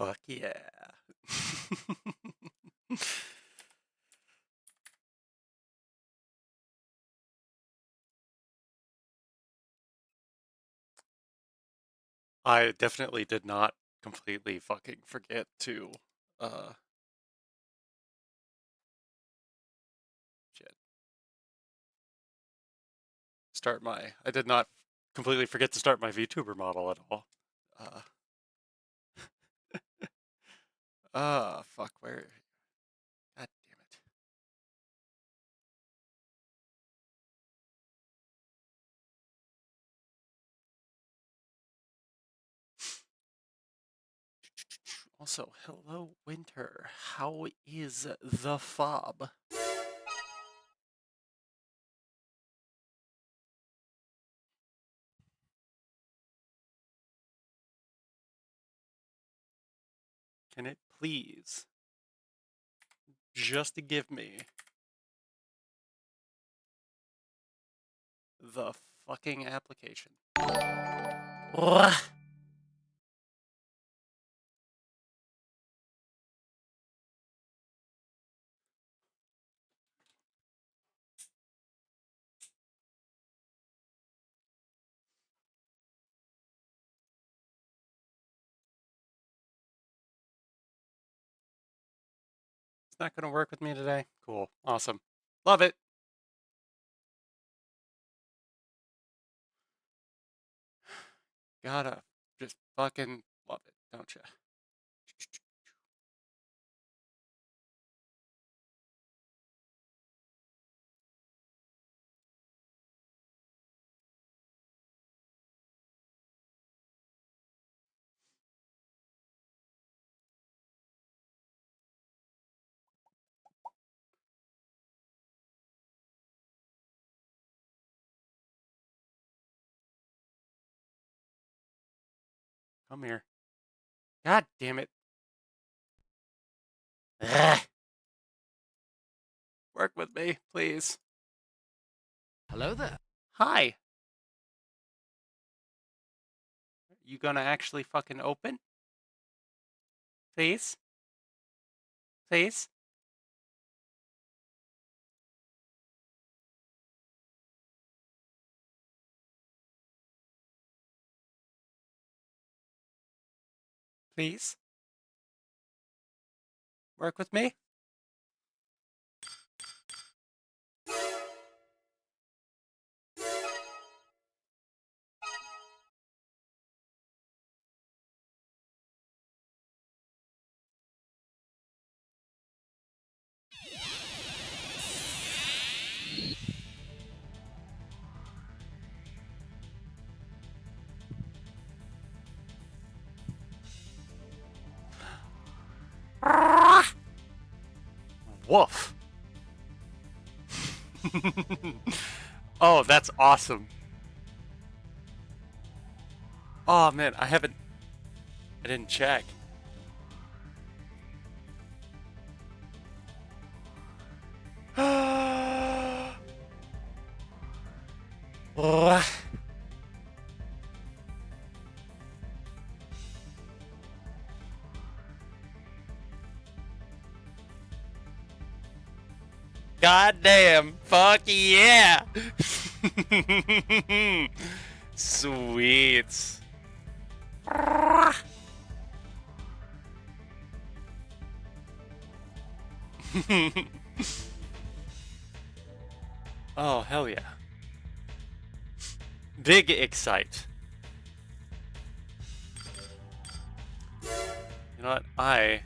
Fuck yeah. I definitely did not completely fucking forget to uh shit. I did not completely forget to start my VTuber model at all. Uh fuck, where God damn it. Also, hello Winter. How is the fob? Can it please just to give me the fucking application? Ugh. It's not going to work with me today? Cool. Awesome. Love it. Gotta just fucking love it, don't you? Come here. God damn it. Ugh. Work with me, please. Hello there. Hi. You gonna actually fucking open? Please? Please? Please? Work with me? Woof. Oh, that's awesome. Oh man, I didn't check. Ugh. God damn. Fuck yeah. Sweet. Oh, hell yeah. Big excite. You know what? I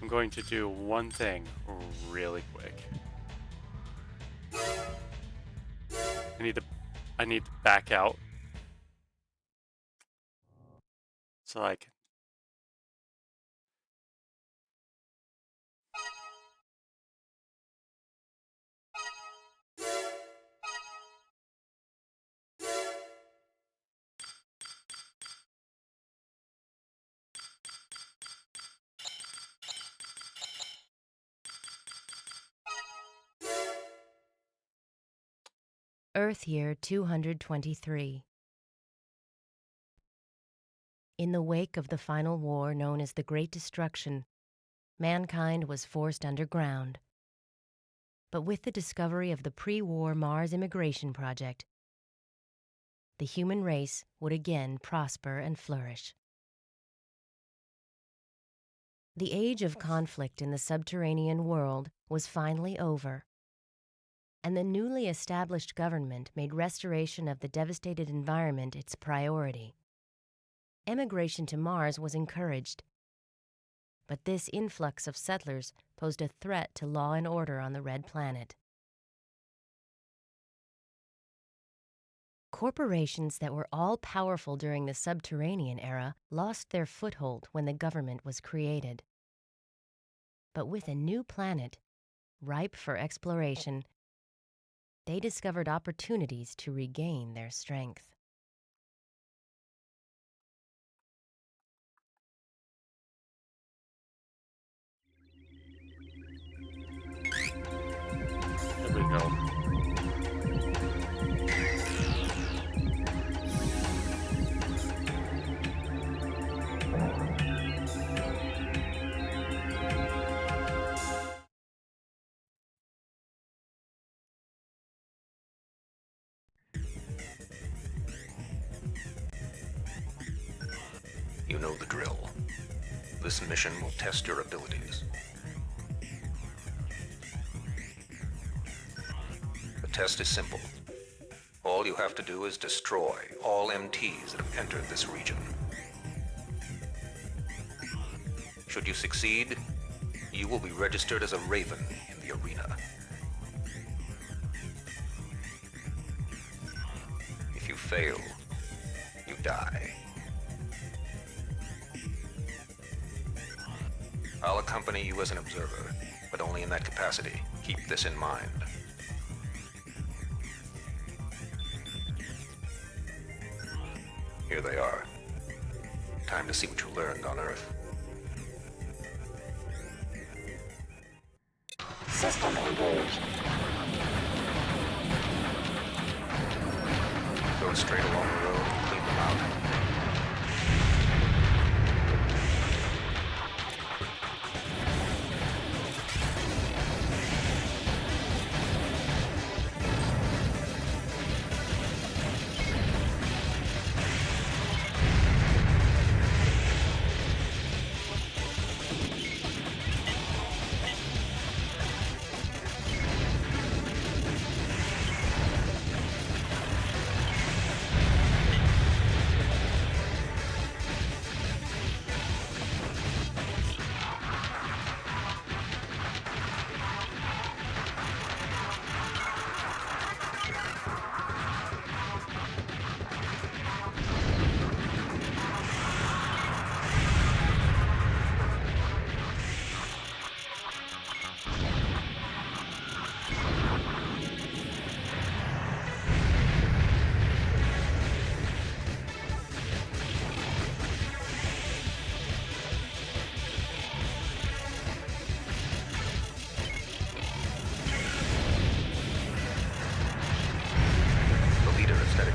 am going to do one thing really quick. I need to back out so I can. Earth Year 223. In the wake of the final war known as the Great Destruction, mankind was forced underground. But with the discovery of the pre-war Mars Immigration Project, the human race would again prosper and flourish. The age of conflict in the subterranean world was finally over, and the newly established government made restoration of the devastated environment its priority. Emigration to Mars was encouraged, but this influx of settlers posed a threat to law and order on the Red Planet. Corporations that were all-powerful during the subterranean era lost their foothold when the government was created. But with a new planet, ripe for exploration, they discovered opportunities to regain their strength. You know the drill. This mission will test your abilities. The test is simple. All you have to do is destroy all MTs that have entered this region. Should you succeed, you will be registered as a Raven in the arena. If you fail, you die. I'll accompany you as an observer, but only in that capacity. Keep this in mind. Here they are. Time to see what you learned on Earth. System engaged. Go straight along the road and clean them out.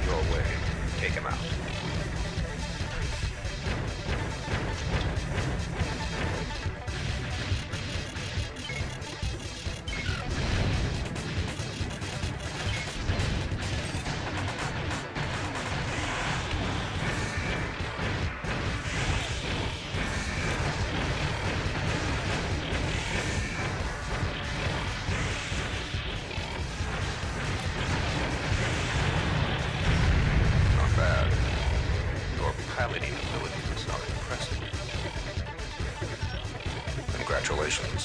Your way. Take him out. Piloting abilities are impressive. Congratulations.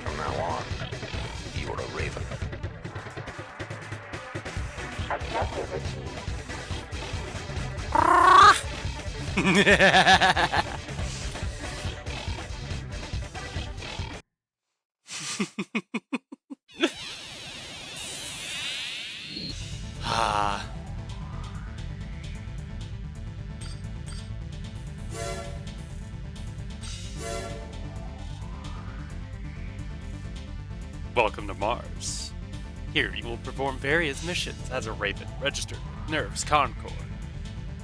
From now on, you are a Raven. Objective achieved. Welcome to Mars. Here you will perform various missions as a Raven registered with Nerves Concord.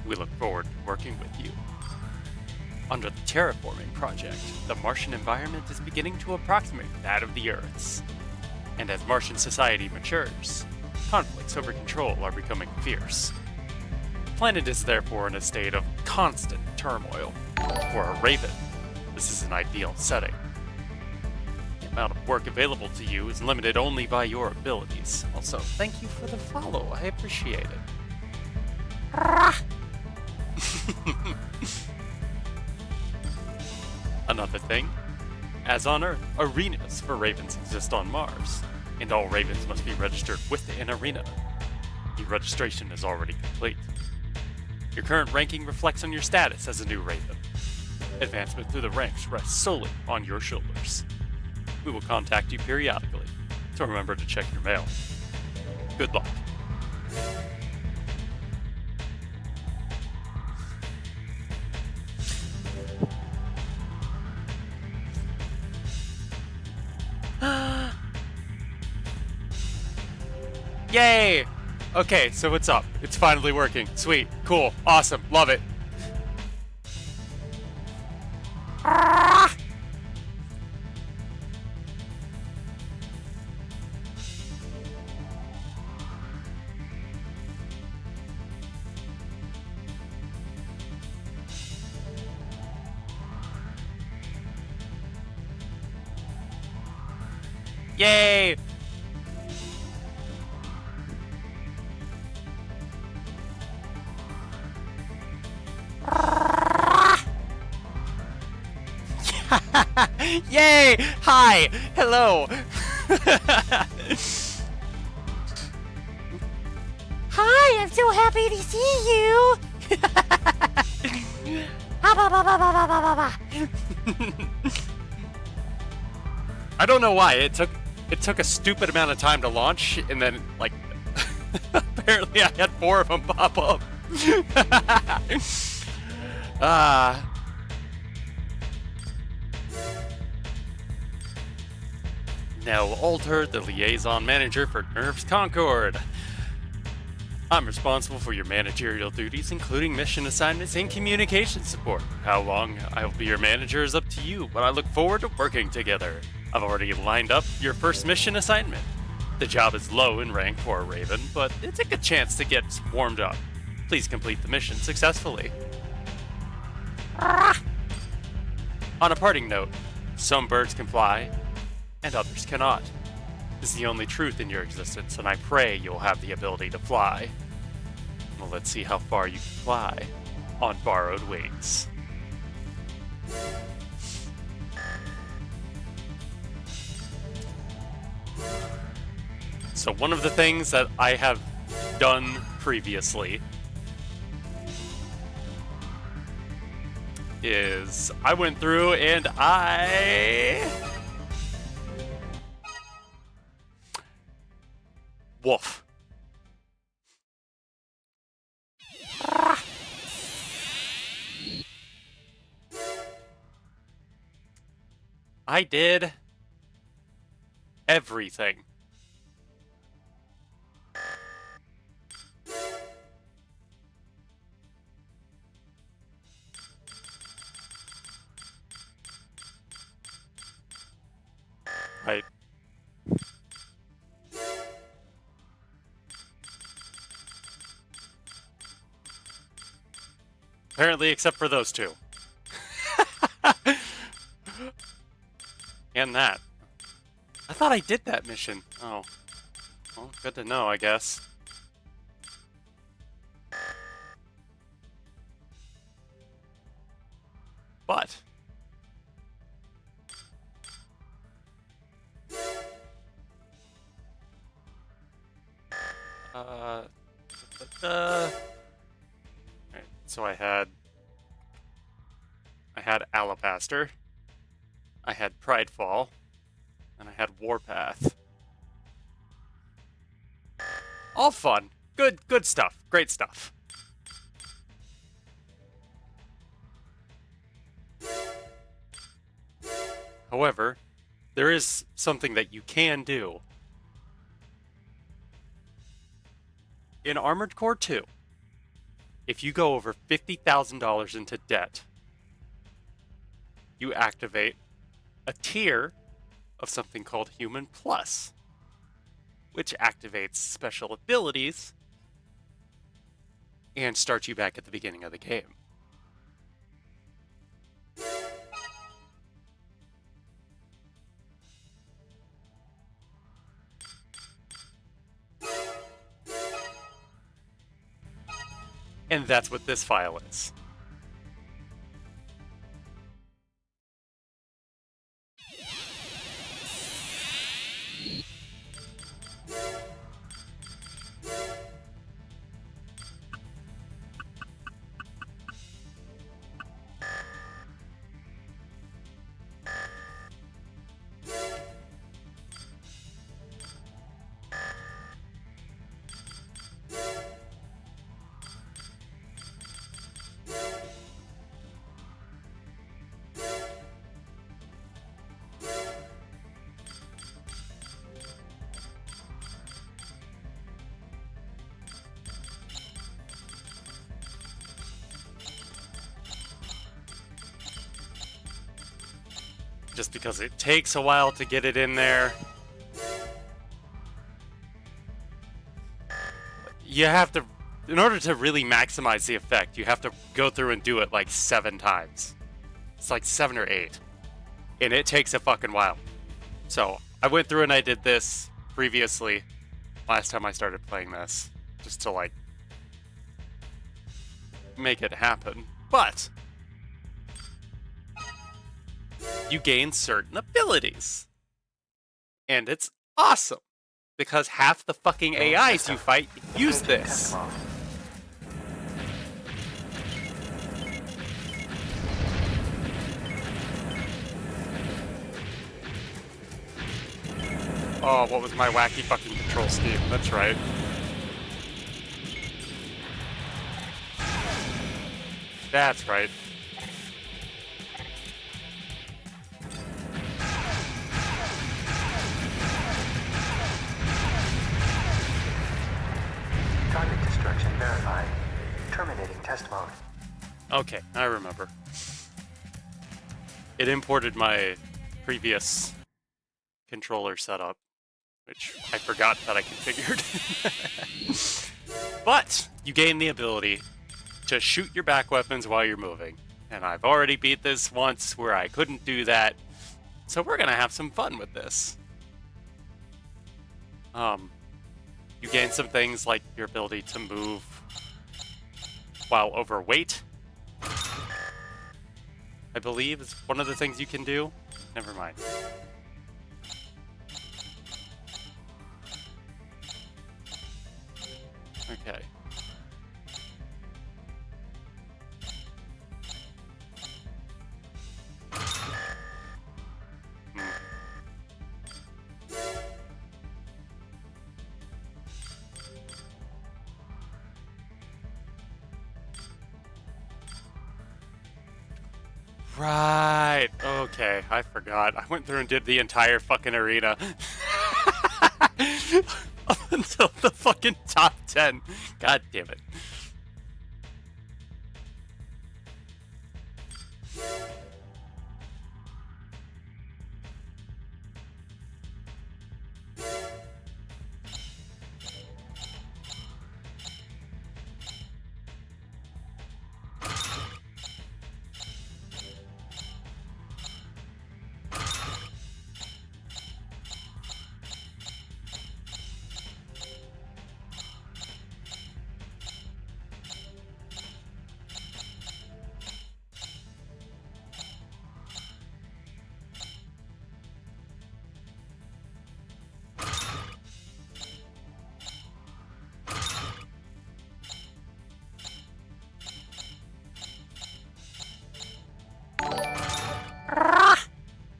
We look forward to working with you. Under the Terraforming Project, the Martian environment is beginning to approximate that of the Earth's. And as Martian society matures, conflicts over control are becoming fierce. The planet is therefore in a state of constant turmoil. For a Raven, this is an ideal setting. The amount of work available to you is limited only by your abilities. Also, thank you for the follow. I appreciate it. Another thing, as on Earth, arenas for Ravens exist on Mars, and all Ravens must be registered with an arena. Your registration is already complete. Your current ranking reflects on your status as a new Raven. Advancement through the ranks rests solely on your shoulders. We will contact you periodically, so remember to check your mail. Good luck. Yay! Okay, so what's up? It's finally working. Sweet. Cool. Awesome. Love it. Yay! Yay! Hi! Hello! Hi! I'm so happy to see you! I don't know why it took a stupid amount of time to launch, and then like apparently I had 4 of them pop up. Now Alter, the liaison manager for Nerves Concord. I'm responsible for your managerial duties, including mission assignments and communication support. How long I'll be your manager is up to you, but I look forward to working together. I've already lined up your first mission assignment. The job is low in rank for a Raven, but it's a good chance to get warmed up. Please complete the mission successfully. On a parting note, some birds can fly, and others cannot. This is the only truth in your existence, and I pray you'll have the ability to fly. Well, let's see how far you can fly on borrowed wings. So one of the things that I have done previously is I went through and Woof. I did everything. Right. Apparently, except for those two. And that. I thought I did that mission. Oh. Well, good to know, I guess. But... Alright, so I had Alabaster, I had Pridefall, and I had Warpath. All fun. Good stuff. Great stuff. However, there is something that you can do. In Armored Core 2, if you go over $50,000 into debt, you activate a tier of something called Human Plus, which activates special abilities and starts you back at the beginning of the game. And that's what this file is. Just because it takes a while to get it in there. You have to, in order to really maximize the effect, you have to go through and do it like 7 times. It's like 7 or 8. And it takes a fucking while. So, I went through and I did this previously, last time I started playing this, just to, like, make it happen. But you gain certain abilities. And it's awesome. Because half the fucking AIs you fight use this. Oh, what was my wacky fucking control scheme? That's right. That's right. Target destruction verified. Terminating test mode. Okay, I remember. It imported my previous controller setup, which I forgot that I configured. But you gain the ability to shoot your back weapons while you're moving. And I've already beat this once where I couldn't do that. So we're gonna have some fun with this. You gain some things like your ability to move while overweight, I believe is one of the things you can do. Never mind. Okay. Right. Okay, I forgot. I went through and did the entire fucking arena. Up until the fucking top 10. God damn it.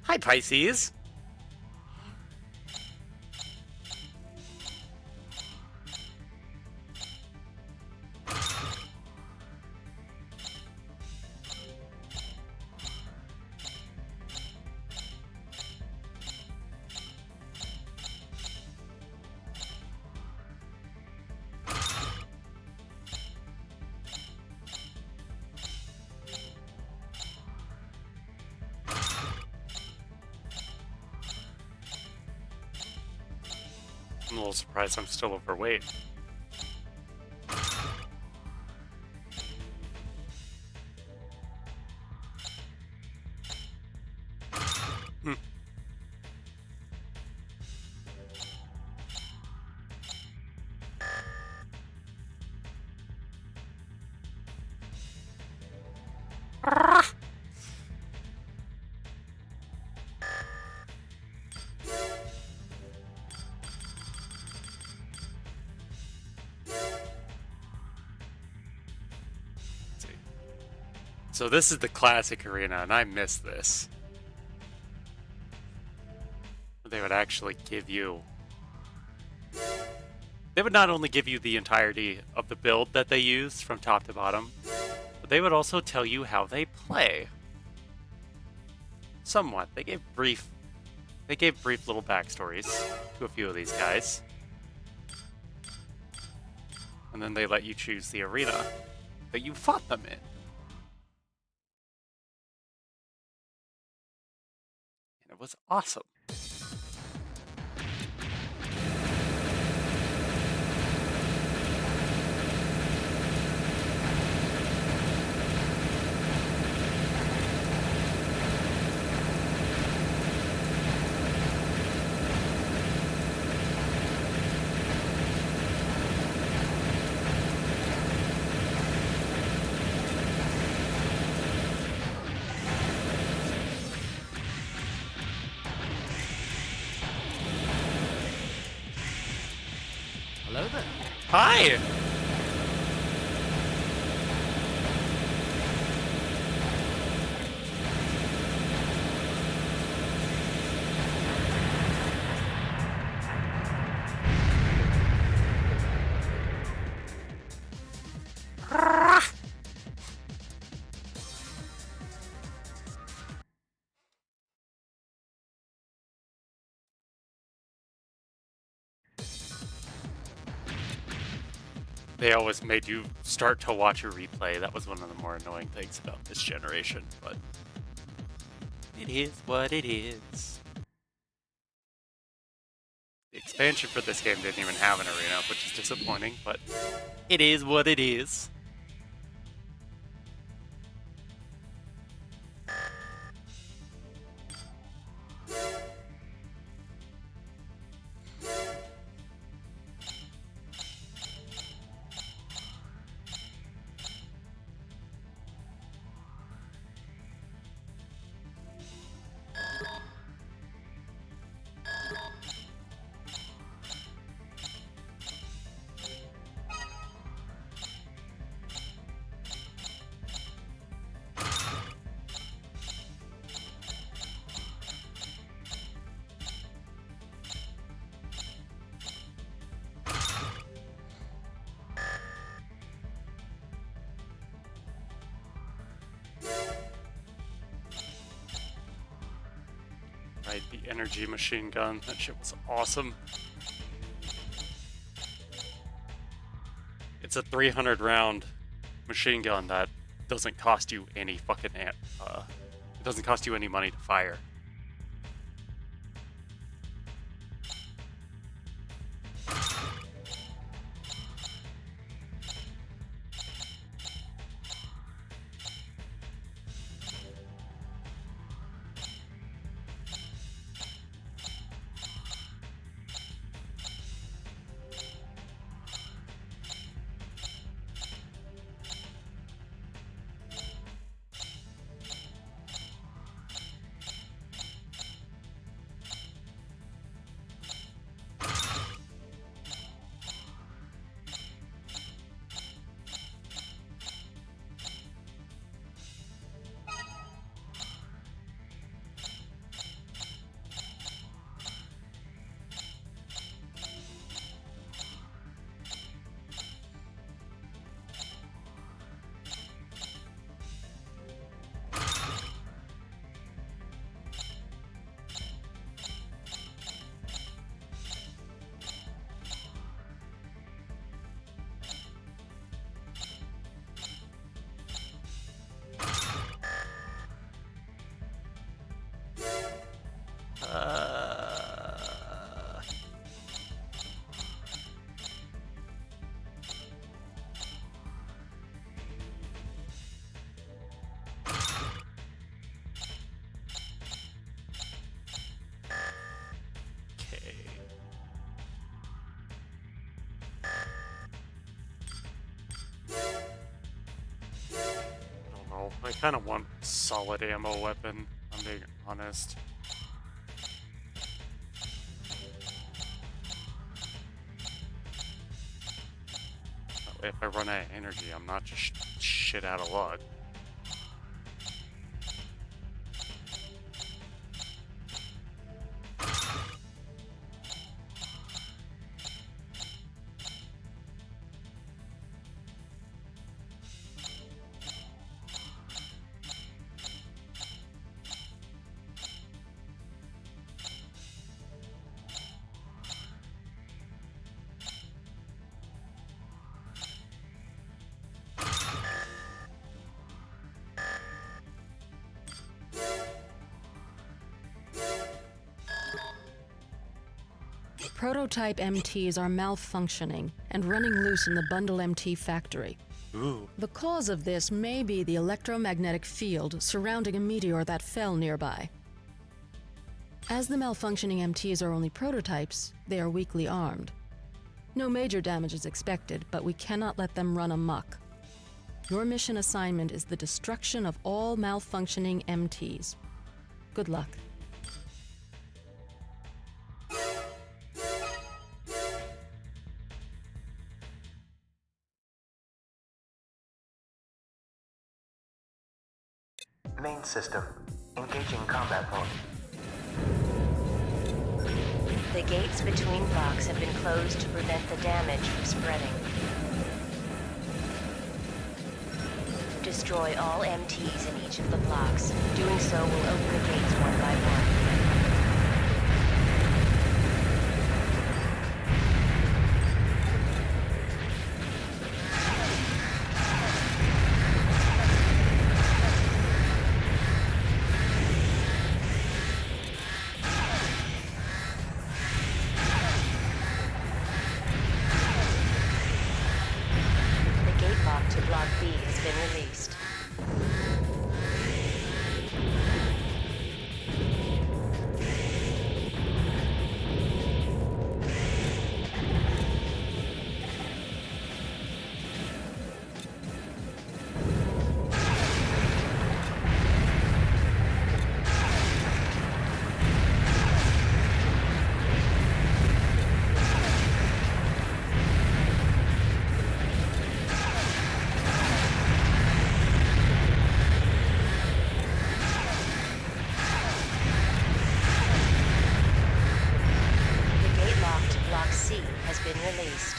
Hi, Pisces. I'm a little surprised I'm still overweight. So this is the classic arena, and I miss this. They would actually give you... They would not only give you the entirety of the build that they use from top to bottom, but they would also tell you how they play. Somewhat. They gave brief little backstories to a few of these guys. And then they let you choose the arena that you fought them in. It was awesome. Hello there. Hi! They always made you start to watch a replay. That was one of the more annoying things about this generation, but it is what it is. The expansion for this game didn't even have an arena, which is disappointing, but it is what it is. Right, the energy machine gun. That shit was awesome. It's a 300 round machine gun that doesn't cost you any fucking it doesn't cost you any money to fire. I kind of want solid ammo weapon, I'm being honest. That way if I run out of energy, I'm not just shit out of luck. Prototype MTs are malfunctioning and running loose in the Bundle MT factory. Ooh. The cause of this may be the electromagnetic field surrounding a meteor that fell nearby. As the malfunctioning MTs are only prototypes, they are weakly armed. No major damage is expected, but we cannot let them run amok. Your mission assignment is the destruction of all malfunctioning MTs. Good luck. Main system. Engaging combat mode. The gates between blocks have been closed to prevent the damage from spreading. Destroy all MTs in each of the blocks. Doing so will open the gates one by one. Block B has been released. Block C has been released.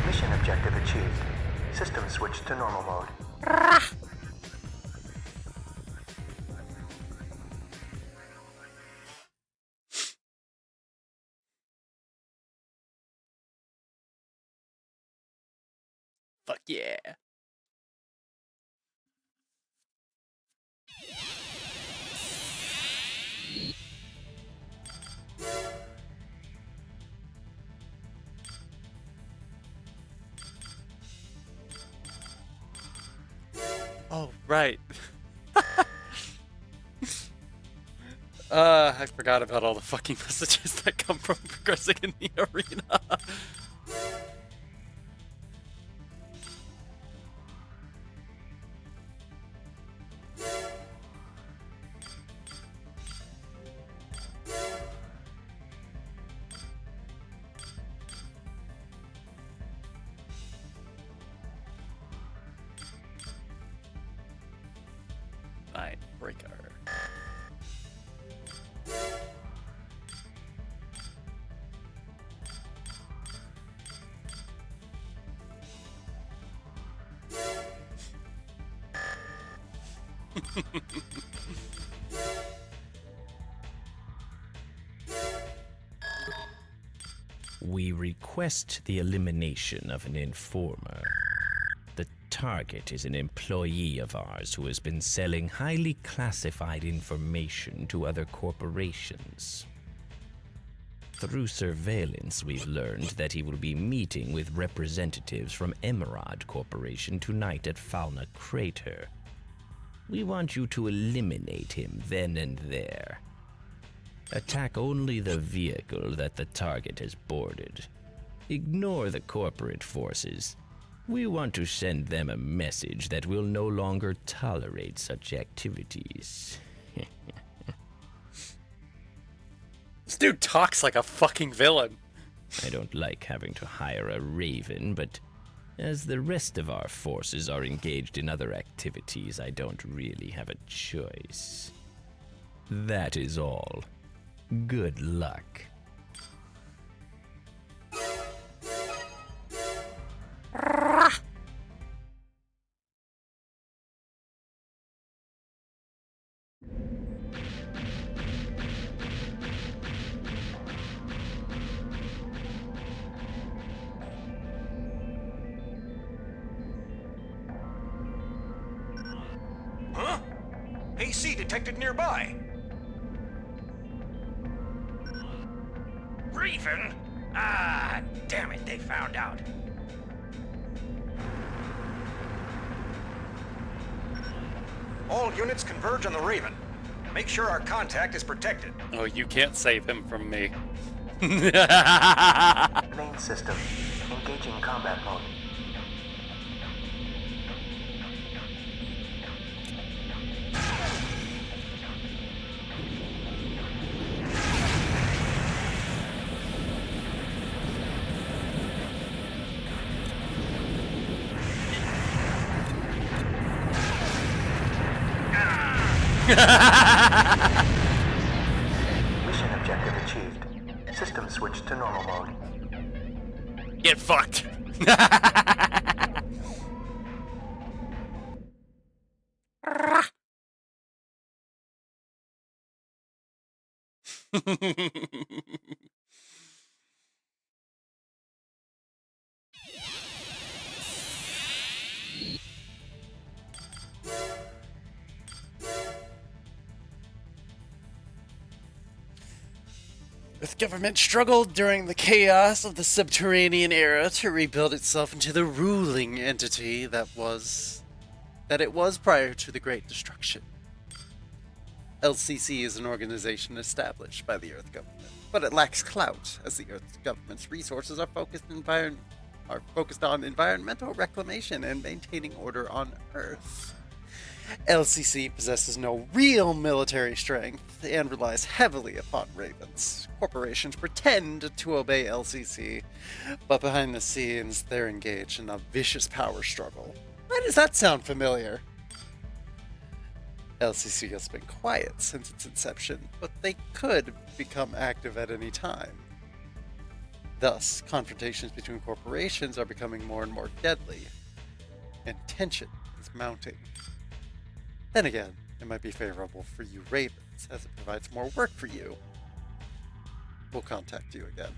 Mission objective achieved. System switched to normal mode. Fuck yeah. Oh, right. I forgot about all the fucking messages that come from progressing in the arena. Night breaker. We request the elimination of an informer. The target is an employee of ours who has been selling highly classified information to other corporations. Through surveillance, we've learned that he will be meeting with representatives from Emerald Corporation tonight at Fauna Crater. We want you to eliminate him then and there. Attack only the vehicle that the target has boarded. Ignore the corporate forces. We want to send them a message that we'll no longer tolerate such activities. This dude talks like a fucking villain. I don't like having to hire a Raven, but as the rest of our forces are engaged in other activities, I don't really have a choice. That is all. Good luck. Huh? AC detected nearby. Raven? Ah, damn it, they found out. All units converge on the Raven. Make sure our contact is protected. Oh, you can't save him from me. Main system. Engaging combat mode. Mission objective achieved. System switched to normal mode. Get fucked. The government struggled during the chaos of the subterranean era to rebuild itself into the ruling entity that it was prior to the Great Destruction. LCC is an organization established by the Earth government, but it lacks clout, as the Earth government's resources are focused on environmental reclamation and maintaining order on Earth. LCC possesses no real military strength and relies heavily upon ravens. Corporations pretend to obey LCC, but behind the scenes, they're engaged in a vicious power struggle. Why does that sound familiar? LCC has been quiet since its inception, but they could become active at any time. Thus, confrontations between corporations are becoming more and more deadly, and tension is mounting. Then again, it might be favorable for you Ravens, as it provides more work for you. We'll contact you again.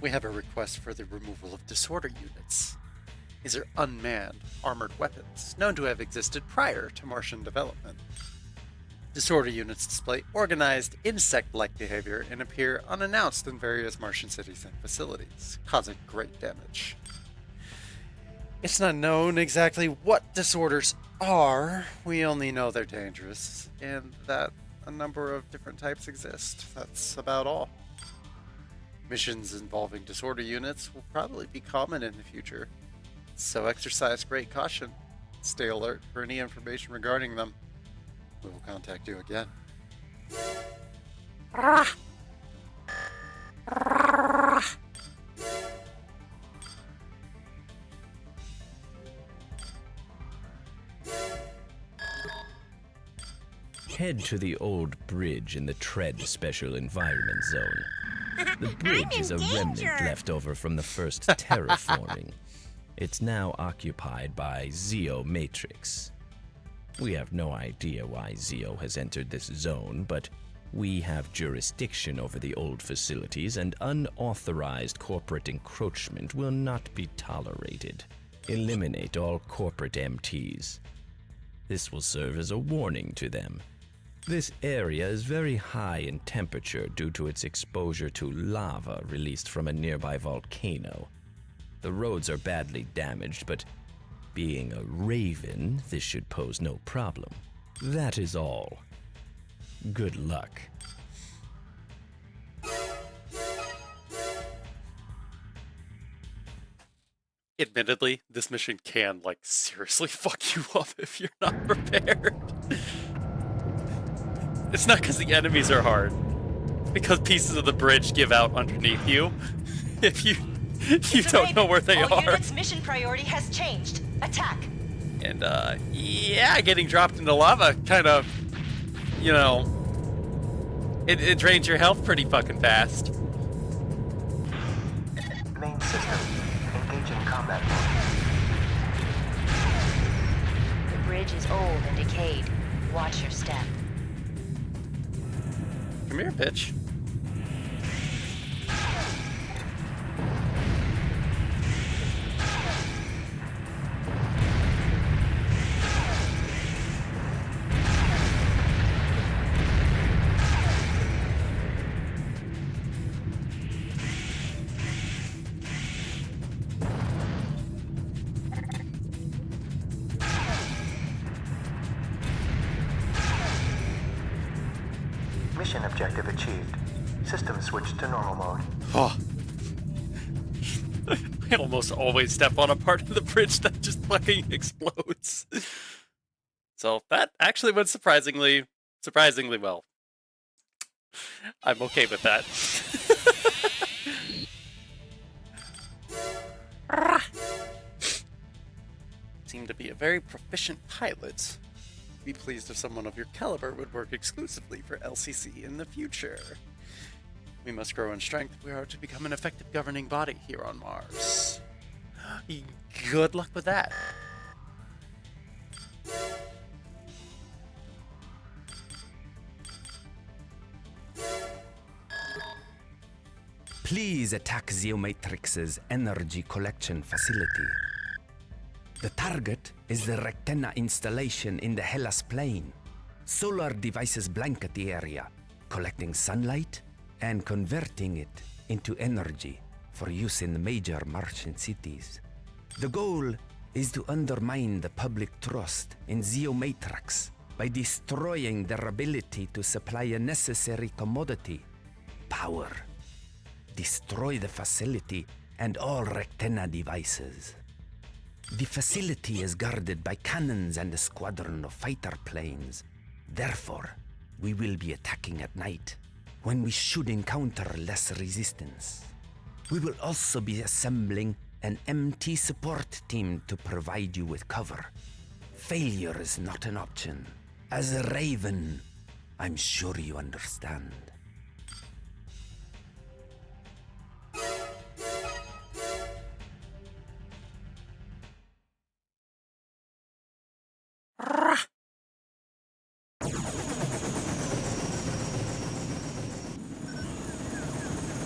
We have a request for the removal of disorder units. These are unmanned, armored weapons, known to have existed prior to Martian development. Disorder units display organized, insect-like behavior and appear unannounced in various Martian cities and facilities, causing great damage. It's not known exactly what disorders are. We only know they're dangerous, and that a number of different types exist. That's about all. Missions involving disorder units will probably be common in the future, so exercise great caution. Stay alert for any information regarding them. We will contact you again. Head to the old bridge in the Tread Special Environment Zone. The bridge is a remnant left over from the first terraforming. It's now occupied by Zeo Matrix. We have no idea why Zeo has entered this zone, but we have jurisdiction over the old facilities, and unauthorized corporate encroachment will not be tolerated. Eliminate all corporate MTs. This will serve as a warning to them. This area is very high in temperature due to its exposure to lava released from a nearby volcano. The roads are badly damaged, but being a Raven, this should pose no problem. That is all. Good luck. Admittedly, this mission can, seriously fuck you up if you're not prepared. It's not because the enemies are hard. It's because pieces of the bridge give out underneath you. If you don't know where they are. Unit's mission priority has changed. Attack. And, yeah, getting dropped into lava kind of, it drains your health pretty fucking fast. Main system. Engaging combat mode. The bridge is old and decayed. Watch your step. Come here, bitch. Mission objective achieved. System switched to normal mode. Oh. I almost always step on a part of the bridge that just fucking explodes. So that actually went surprisingly well. I'm okay with that. Seem to be a very proficient pilot. Be pleased if someone of your caliber would work exclusively for LCC in the future. We must grow in strength if we are to become an effective governing body here on Mars. Good luck with that. Please attack Zeomatrix's energy collection facility. The target is the Rectenna installation in the Hellas Plain. Solar devices blanket the area, collecting sunlight and converting it into energy for use in the major Martian cities. The goal is to undermine the public trust in Zeomatrix by destroying their ability to supply a necessary commodity, power. Destroy the facility and all Rectenna devices. The facility is guarded by cannons and a squadron of fighter planes. Therefore, we will be attacking at night, when we should encounter less resistance. We will also be assembling an MT support team to provide you with cover. Failure is not an option. As a Raven, I'm sure you understand.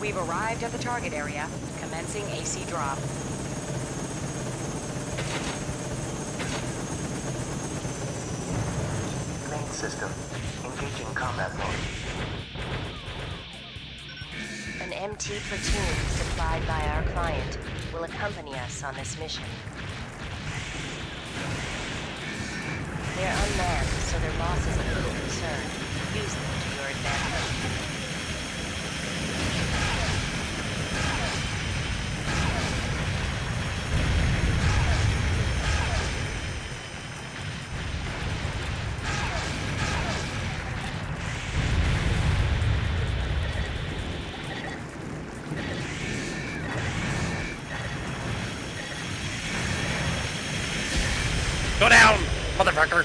We've arrived at the target area, commencing AC drop. Main system. Engaging combat mode. An MT platoon supplied by our client will accompany us on this mission. They're unmanned, so their boss is a little concerned. Use them to your advantage. Go down, motherfucker!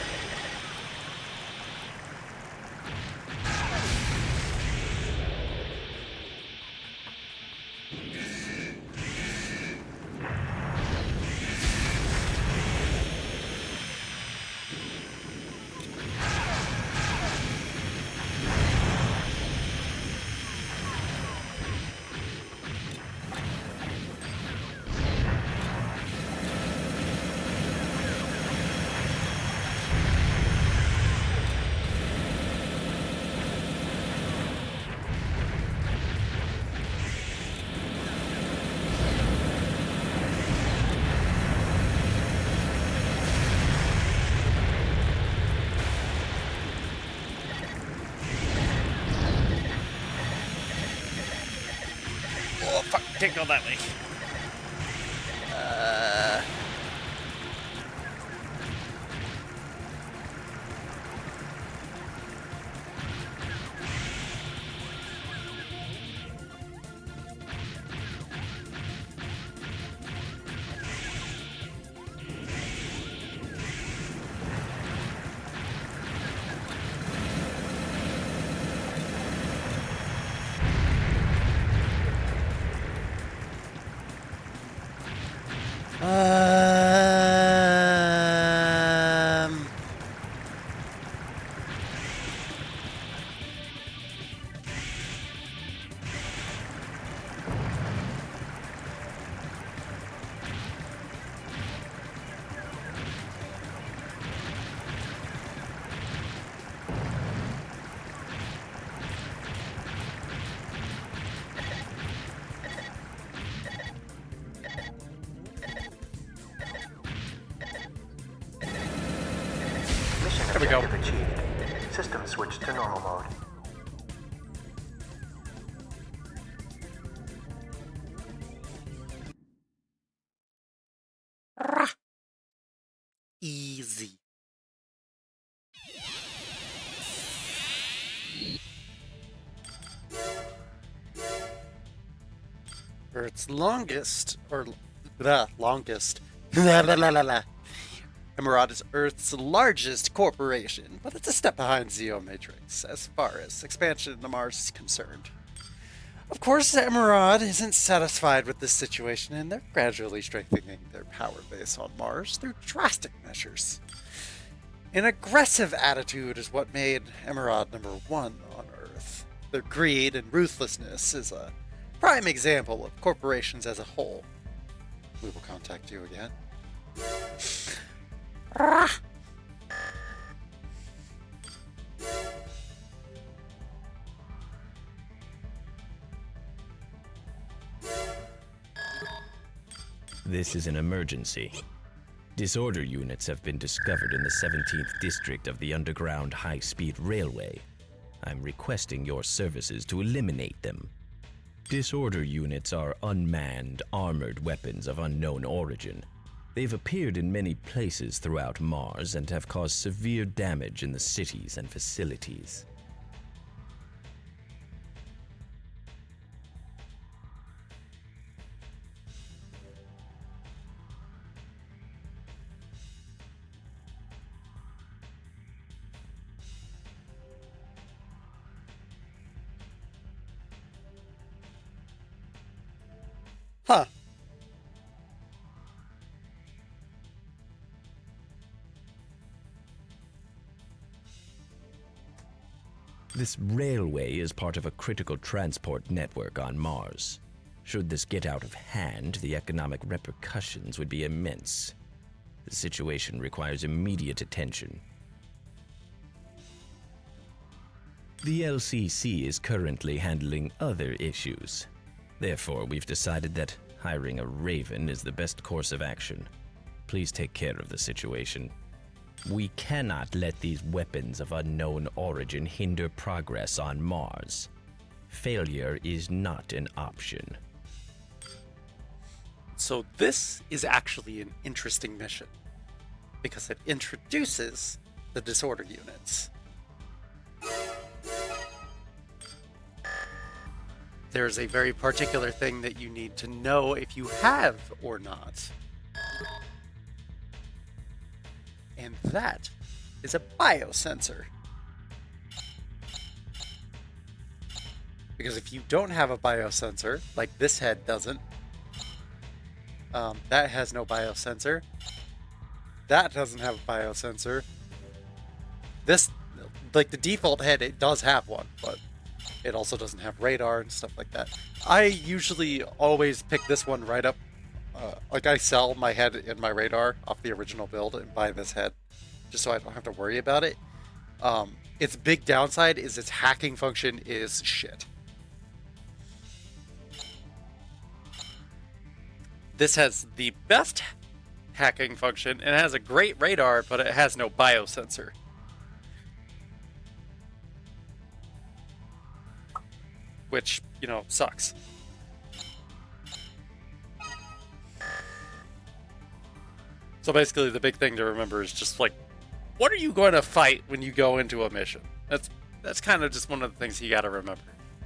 Can't go that way. Mission There we go. objective achieved. System switched to normal mode. Z. Earth's longest, or longest. Emerald is Earth's largest corporation, but it's a step behind Zeo Matrix as far as expansion into Mars is concerned. Of course, Emerald isn't satisfied with this situation, and they're gradually strengthening their power base on Mars through drastic measures. An aggressive attitude is what made Emerald number one on Earth. Their greed and ruthlessness is a prime example of corporations as a whole. We will contact you again. This is an emergency. Disorder units have been discovered in the 17th district of the underground high-speed railway. I'm requesting your services to eliminate them. Disorder units are unmanned, armored weapons of unknown origin. They've appeared in many places throughout Mars and have caused severe damage in the cities and facilities. Huh. This railway is part of a critical transport network on Mars. Should this get out of hand, the economic repercussions would be immense. The situation requires immediate attention. The LCC is currently handling other issues. Therefore, we've decided that hiring a Raven is the best course of action. Please take care of the situation. We cannot let these weapons of unknown origin hinder progress on Mars. Failure is not an option. So this is actually an interesting mission, because it introduces the disorder units. There's a very particular thing that you need to know if you have or not. And that is a biosensor. Because if you don't have a biosensor, like this head doesn't, that has no biosensor, that doesn't have a biosensor, this, like the default head, it does have one, but it also doesn't have radar and stuff like that. I usually always pick this one right up. Like I sell my head and my radar off the original build and buy this head, just so I don't have to worry about it. Its big downside is its hacking function is shit. This has the best hacking function and it has a great radar, but it has no biosensor. Which, you know, sucks. So basically the big thing to remember is just like, what are you going to fight when you go into a mission? That's kind of just one of the things you got to remember.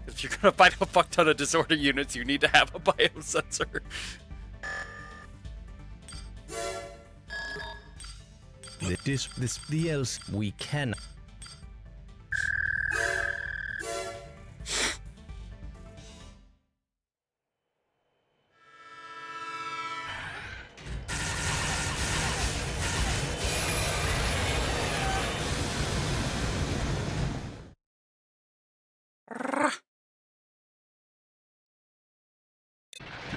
If you're going to fight a fuck ton of disorder units, you need to have a biosensor. The else we can.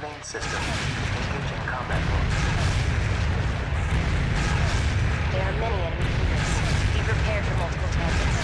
Main system. Engaging combat mode. There are many enemy units. Be prepared for multiple targets.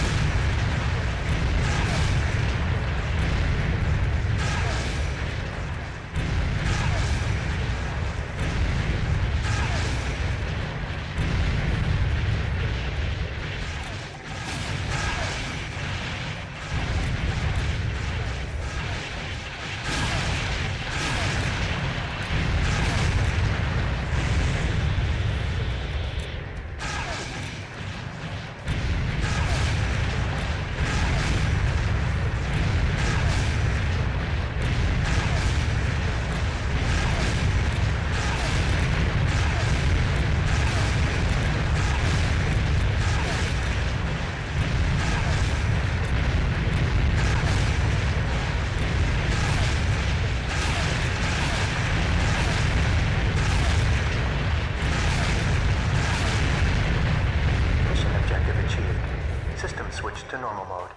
normal mode.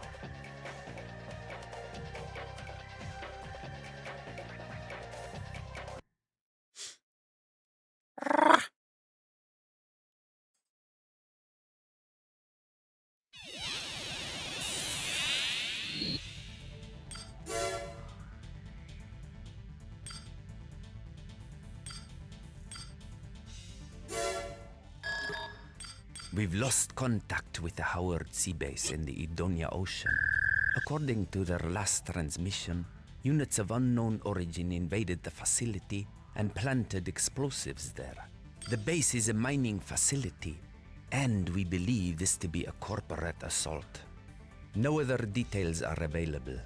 We've lost contact with the Howard Sea Base in the Edonia Ocean. According to their last transmission, units of unknown origin invaded the facility and planted explosives there. The base is a mining facility, and we believe this to be a corporate assault. No other details are available,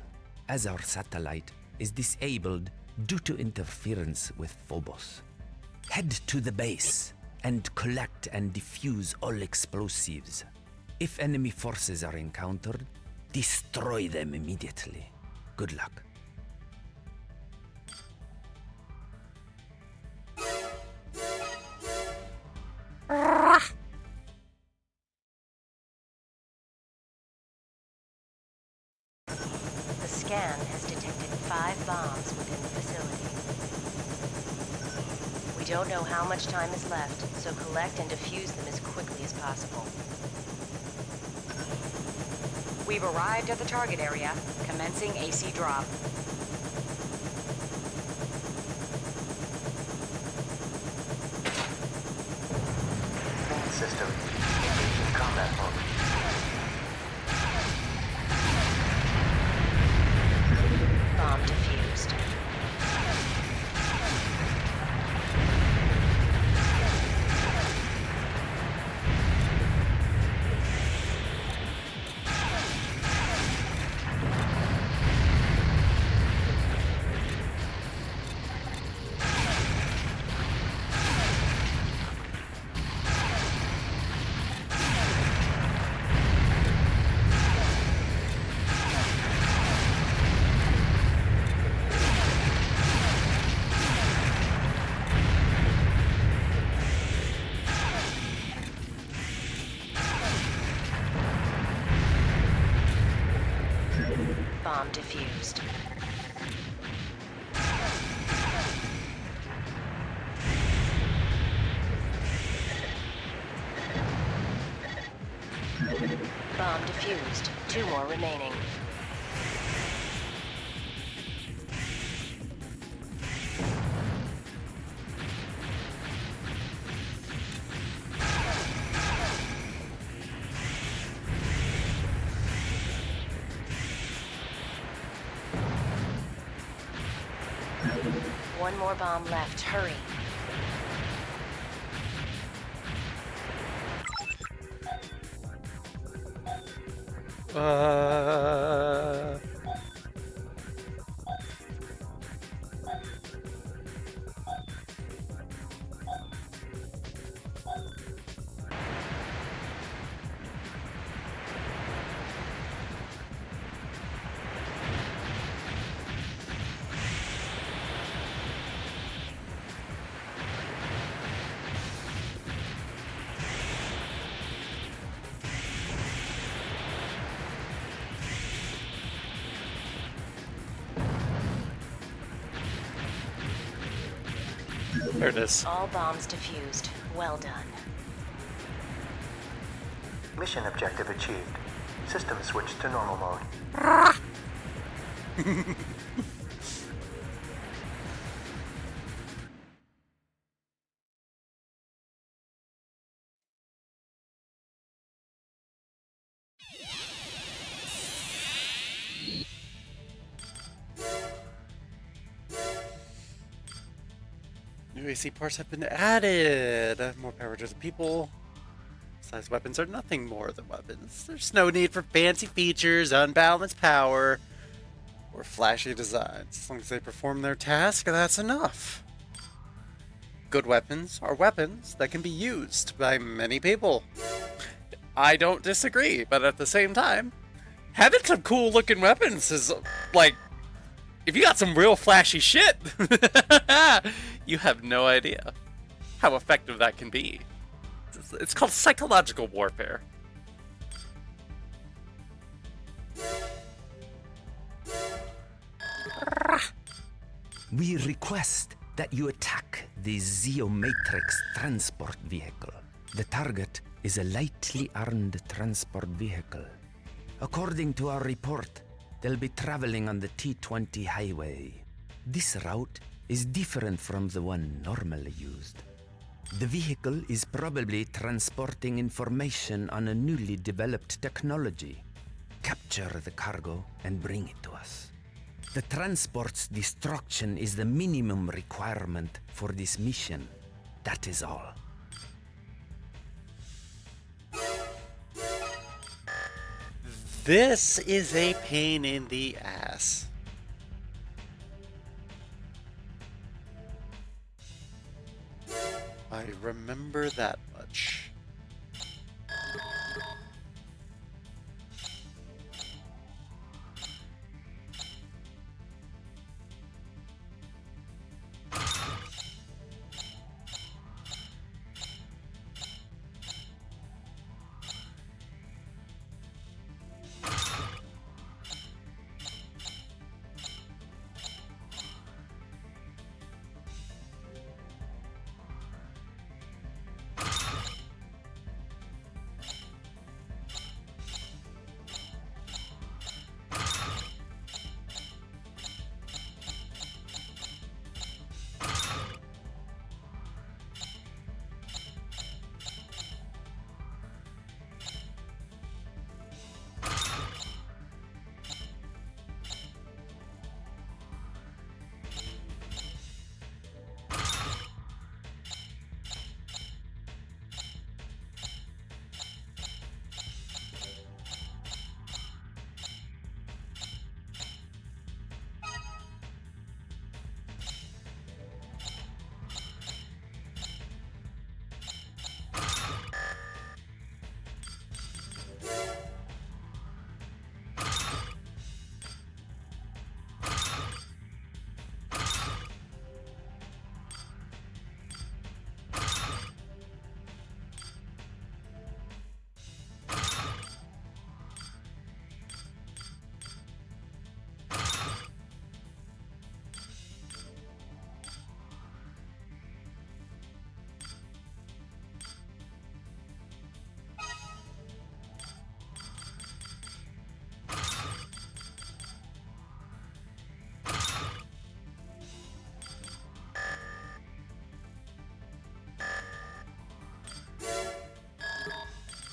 as our satellite is disabled due to interference with Phobos. Head to the base and collect and defuse all explosives. If enemy forces are encountered, destroy them immediately. Good luck. The scan has detected 5 bombs within the facility. We don't know how much time is left, so collect and defuse them as quickly as possible. We've arrived at the target area, commencing AC drop. Main system. Engaging combat mode. Bomb defused. Bomb defused. Bomb defused. 2 more remaining. One more bomb left. Hurry. There it is. All bombs defused. Well done. Mission objective achieved. System switched to normal mode. New AC parts have been added. More power to the people. Size weapons are nothing more than weapons. There's no need for fancy features, unbalanced power, or flashy designs. As long as they perform their task, that's enough. Good weapons are weapons that can be used by many people. I don't disagree, but at the same time, having some cool looking weapons is like, if you got some real flashy shit, you have no idea how effective that can be. It's called psychological warfare. We request that you attack the Zeomatrix transport vehicle. The target is a lightly armed transport vehicle. According to our report, they'll be traveling on the T-20 highway. This route is different from the one normally used. The vehicle is probably transporting information on a newly developed technology. Capture the cargo and bring it to us. The transport's destruction is the minimum requirement for this mission. That is all. This is a pain in the ass. I remember that much.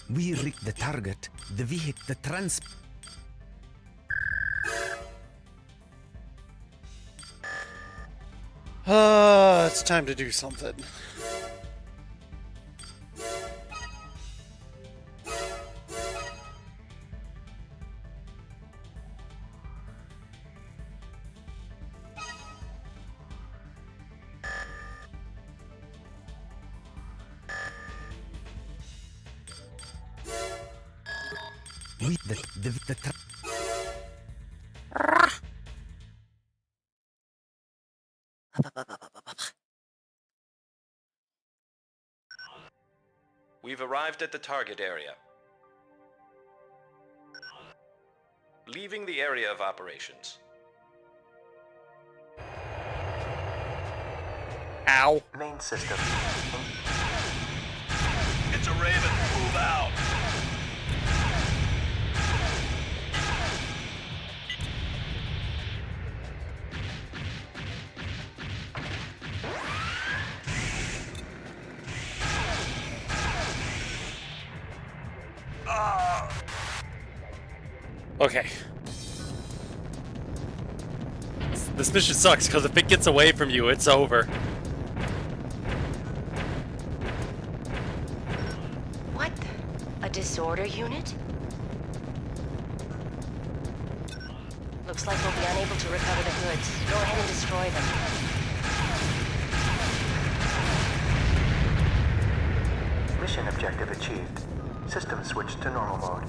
We reach the target, the vehicle, the trans... It's time to do something. We've arrived at the target area. Leaving the area of operations. Ow. Main system. It's a Raven. Move out. Okay. This mission sucks because if it gets away from you, it's over. What? A disorder unit? Looks like we'll be unable to recover the goods. Go ahead and destroy them. Mission objective achieved. System switched to normal mode.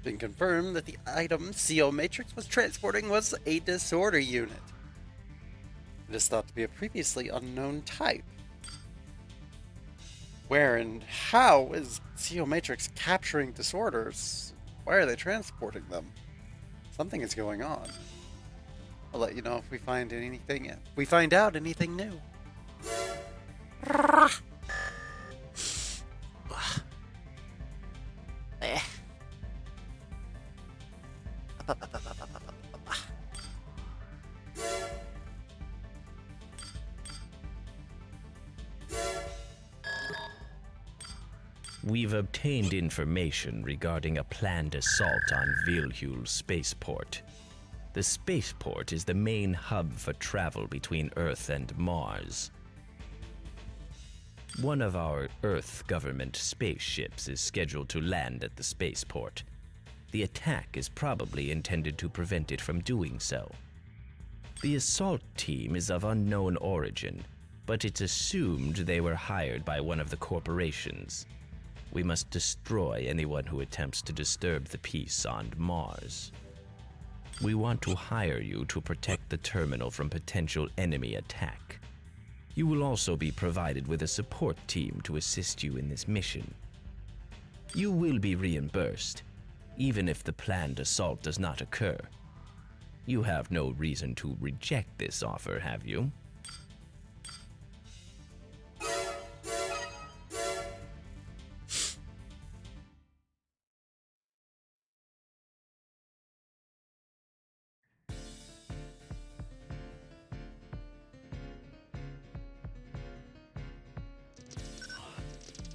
been confirmed that the item CO Matrix was transporting was a disorder unit. It is thought to be a previously unknown type. Where and how is CO Matrix capturing disorders? Why are they transporting them? Something is going on. I'll let you know if we find anything. If we find out anything new. We've obtained information regarding a planned assault on Vilhul spaceport. The spaceport is the main hub for travel between Earth and Mars. One of our Earth government spaceships is scheduled to land at the spaceport. The attack is probably intended to prevent it from doing so. The assault team is of unknown origin, but it's assumed they were hired by one of the corporations. We must destroy anyone who attempts to disturb the peace on Mars. We want to hire you to protect the terminal from potential enemy attack. You will also be provided with a support team to assist you in this mission. You will be reimbursed, even if the planned assault does not occur. You have no reason to reject this offer, have you?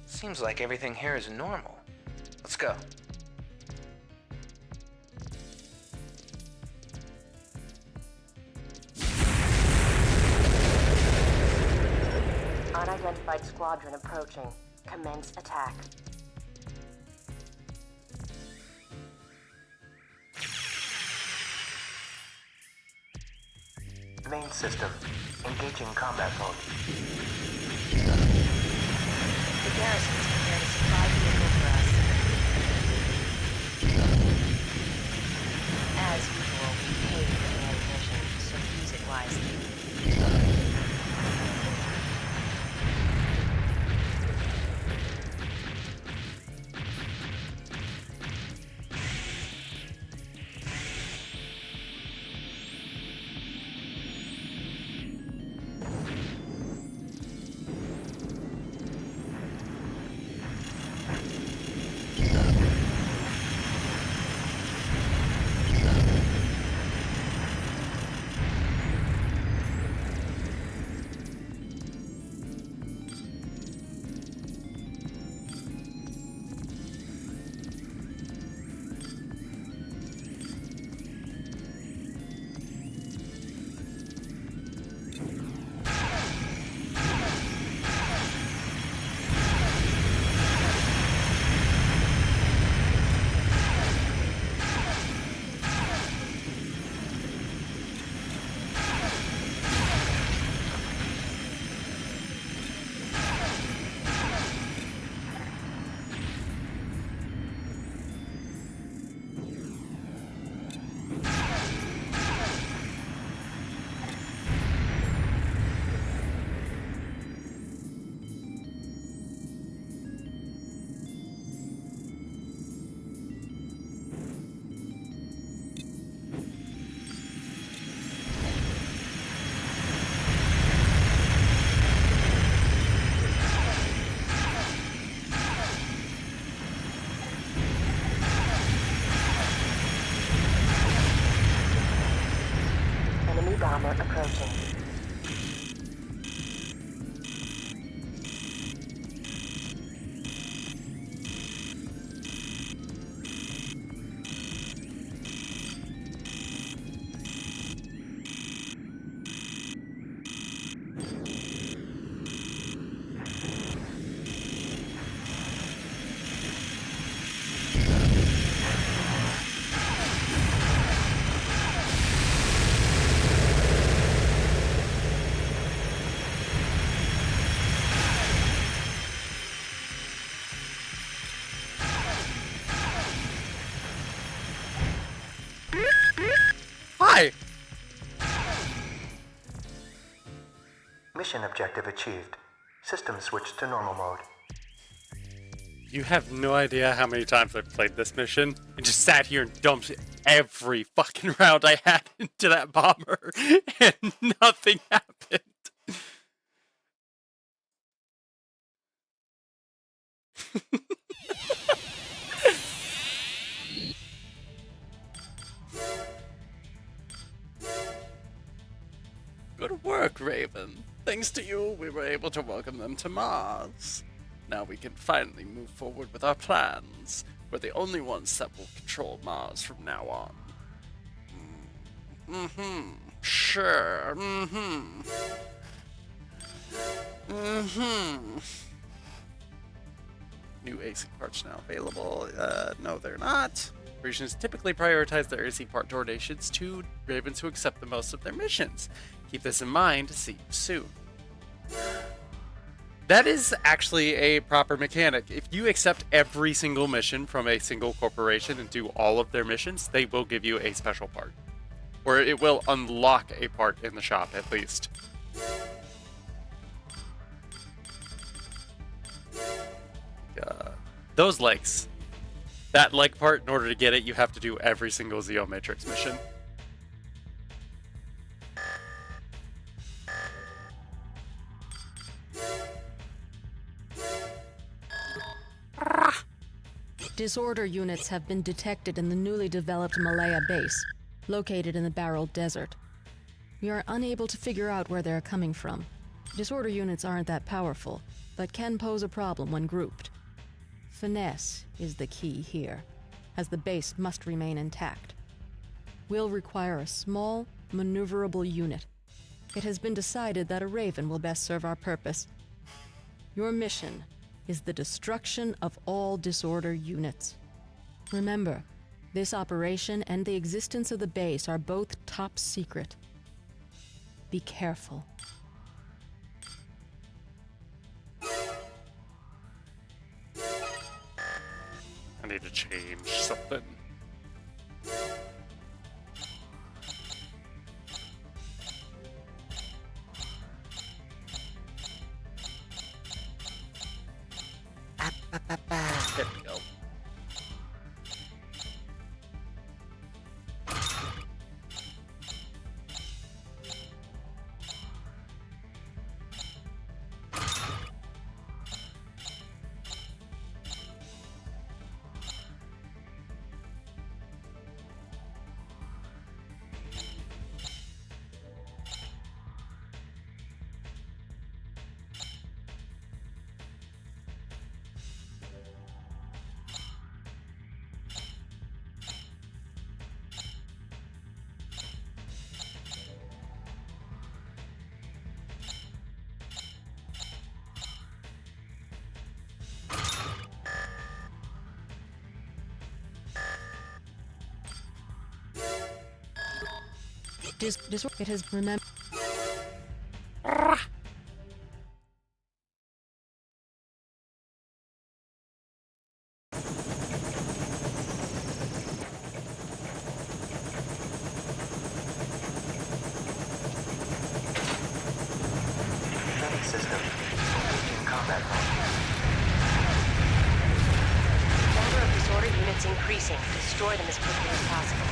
Seems like everything here is normal. Let's go. Unidentified squadron approaching. Commence attack. Main system. Engaging combat mode. The garrison has prepared a supply vehicle for us. As usual, we paid for the ammunition, so use it wisely. Bomber approaching. Why? Mission objective achieved. System switched to normal mode. You have no idea how many times I've played this mission and just sat here and dumped every fucking round I had into that bomber and nothing happened. Good work, Raven. Thanks to you, we were able to welcome them to Mars. Now we can finally move forward with our plans. We're the only ones that will control Mars from now on. Sure. New AC parts now available. No, they're not. Operations typically prioritize their AC part donations to Ravens who accept the most of their missions. Keep this in mind. See you soon. That is actually a proper mechanic. If you accept every single mission from a single corporation and do all of their missions, they will give you a special part. Or it will unlock a part in the shop, at least. Those legs. That leg part, in order to get it, you have to do every single Zeo Matrix mission. Disorder units have been detected in the newly developed Malaya base, located in the Barrel Desert. We are unable to figure out where they're coming from. Disorder units aren't that powerful, but can pose a problem when grouped. Finesse is the key here, as the base must remain intact. We'll require a small, maneuverable unit. It has been decided that a Raven will best serve our purpose. Your mission is the destruction of all Disorder units. Remember, this operation and the existence of the base are both top secret. Be careful. I need to change something. There we go. It has remembered. Training system. Engaging combat mode. Number of disorder units increasing. Destroy them as quickly as possible.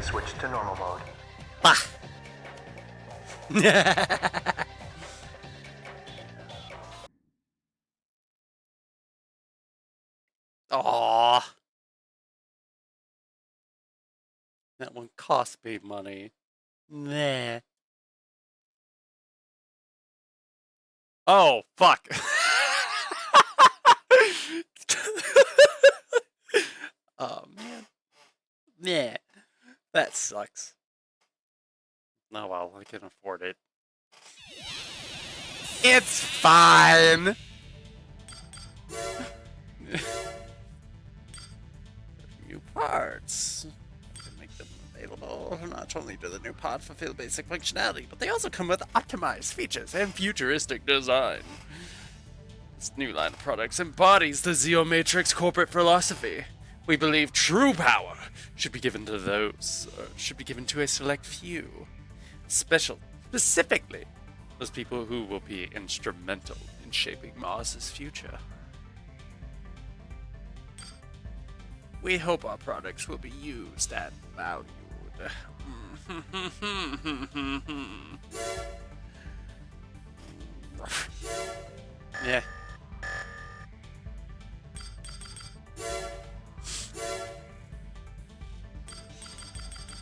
switched to normal mode. Bah! Aww. That one cost me money. Nah. Oh, fuck. Oh, man. Yeah. That sucks. Oh, well, I can afford it. It's fine! New parts. I can make them available. Not only do the new parts fulfill basic functionality, but they also come with optimized features and futuristic design. This new line of products embodies the Zeo Matrix corporate philosophy. We believe true power should be given to a select few. Specifically, those people who will be instrumental in shaping Mars's future. We hope our products will be used and valued. Yeah.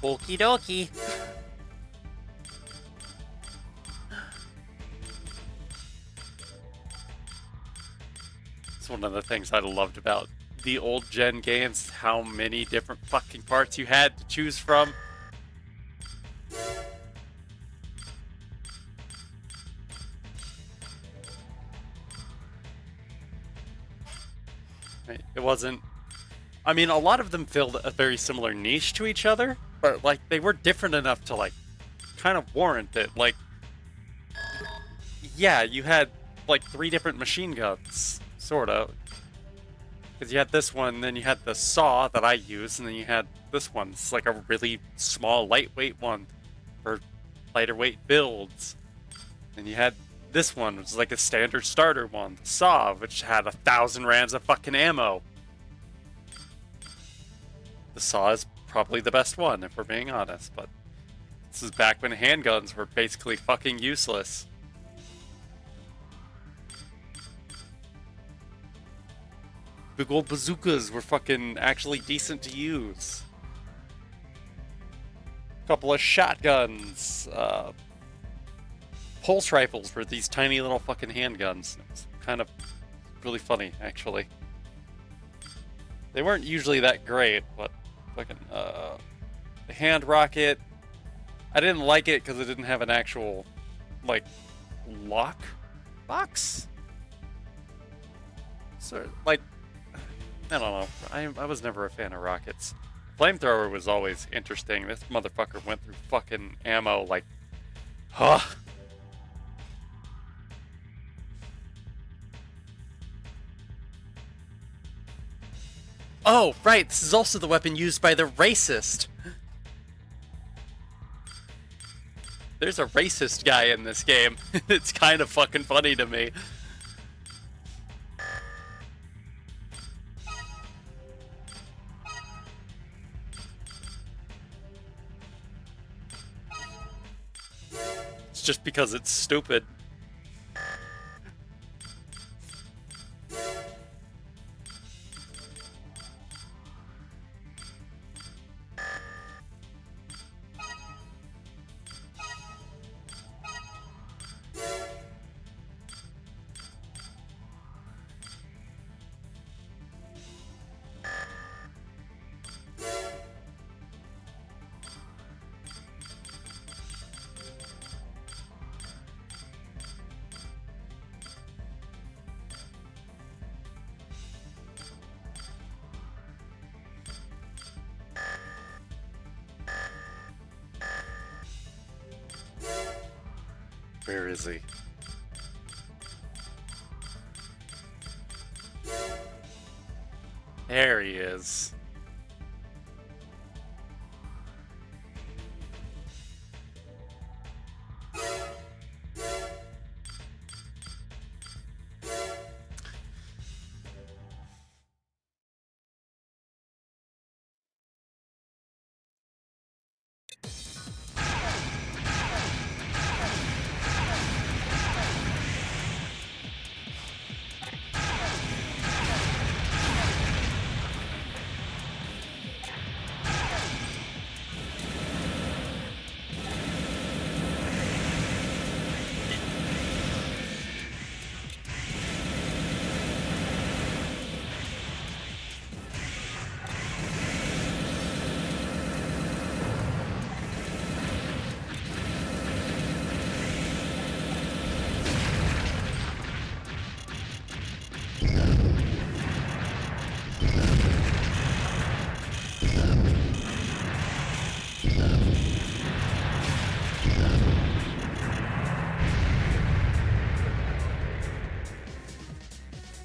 Okie dokie. It's one of the things I loved about the old gen games, how many different fucking parts you had to choose from. It wasn't... I mean, a lot of them filled a very similar niche to each other, but, like, they were different enough to, like, kind of warrant it. Like, yeah, you had, like, 3 different machine guns, sort of. Because you had this one, then you had the saw that I use, and then you had this one. It's like a really small, lightweight one for lighter weight builds. And you had this one, which was like a standard starter one, the saw, which had 1,000 rounds of fucking ammo. The saw is probably the best one, if we're being honest, but this is back when handguns were basically fucking useless. Big old bazookas were fucking actually decent to use. Couple of shotguns, pulse rifles were these tiny little fucking handguns. It was kind of really funny, actually. They weren't usually that great, but fucking, the hand rocket, I didn't like it because it didn't have an actual, like, lock box? So, like, I don't know. I was never a fan of rockets. Flamethrower was always interesting. This motherfucker went through fucking ammo like, huh? Oh, right. This is also the weapon used by the racist. There's a racist guy in this game. It's kind of fucking funny to me. It's just because it's stupid. Where is he? There he is.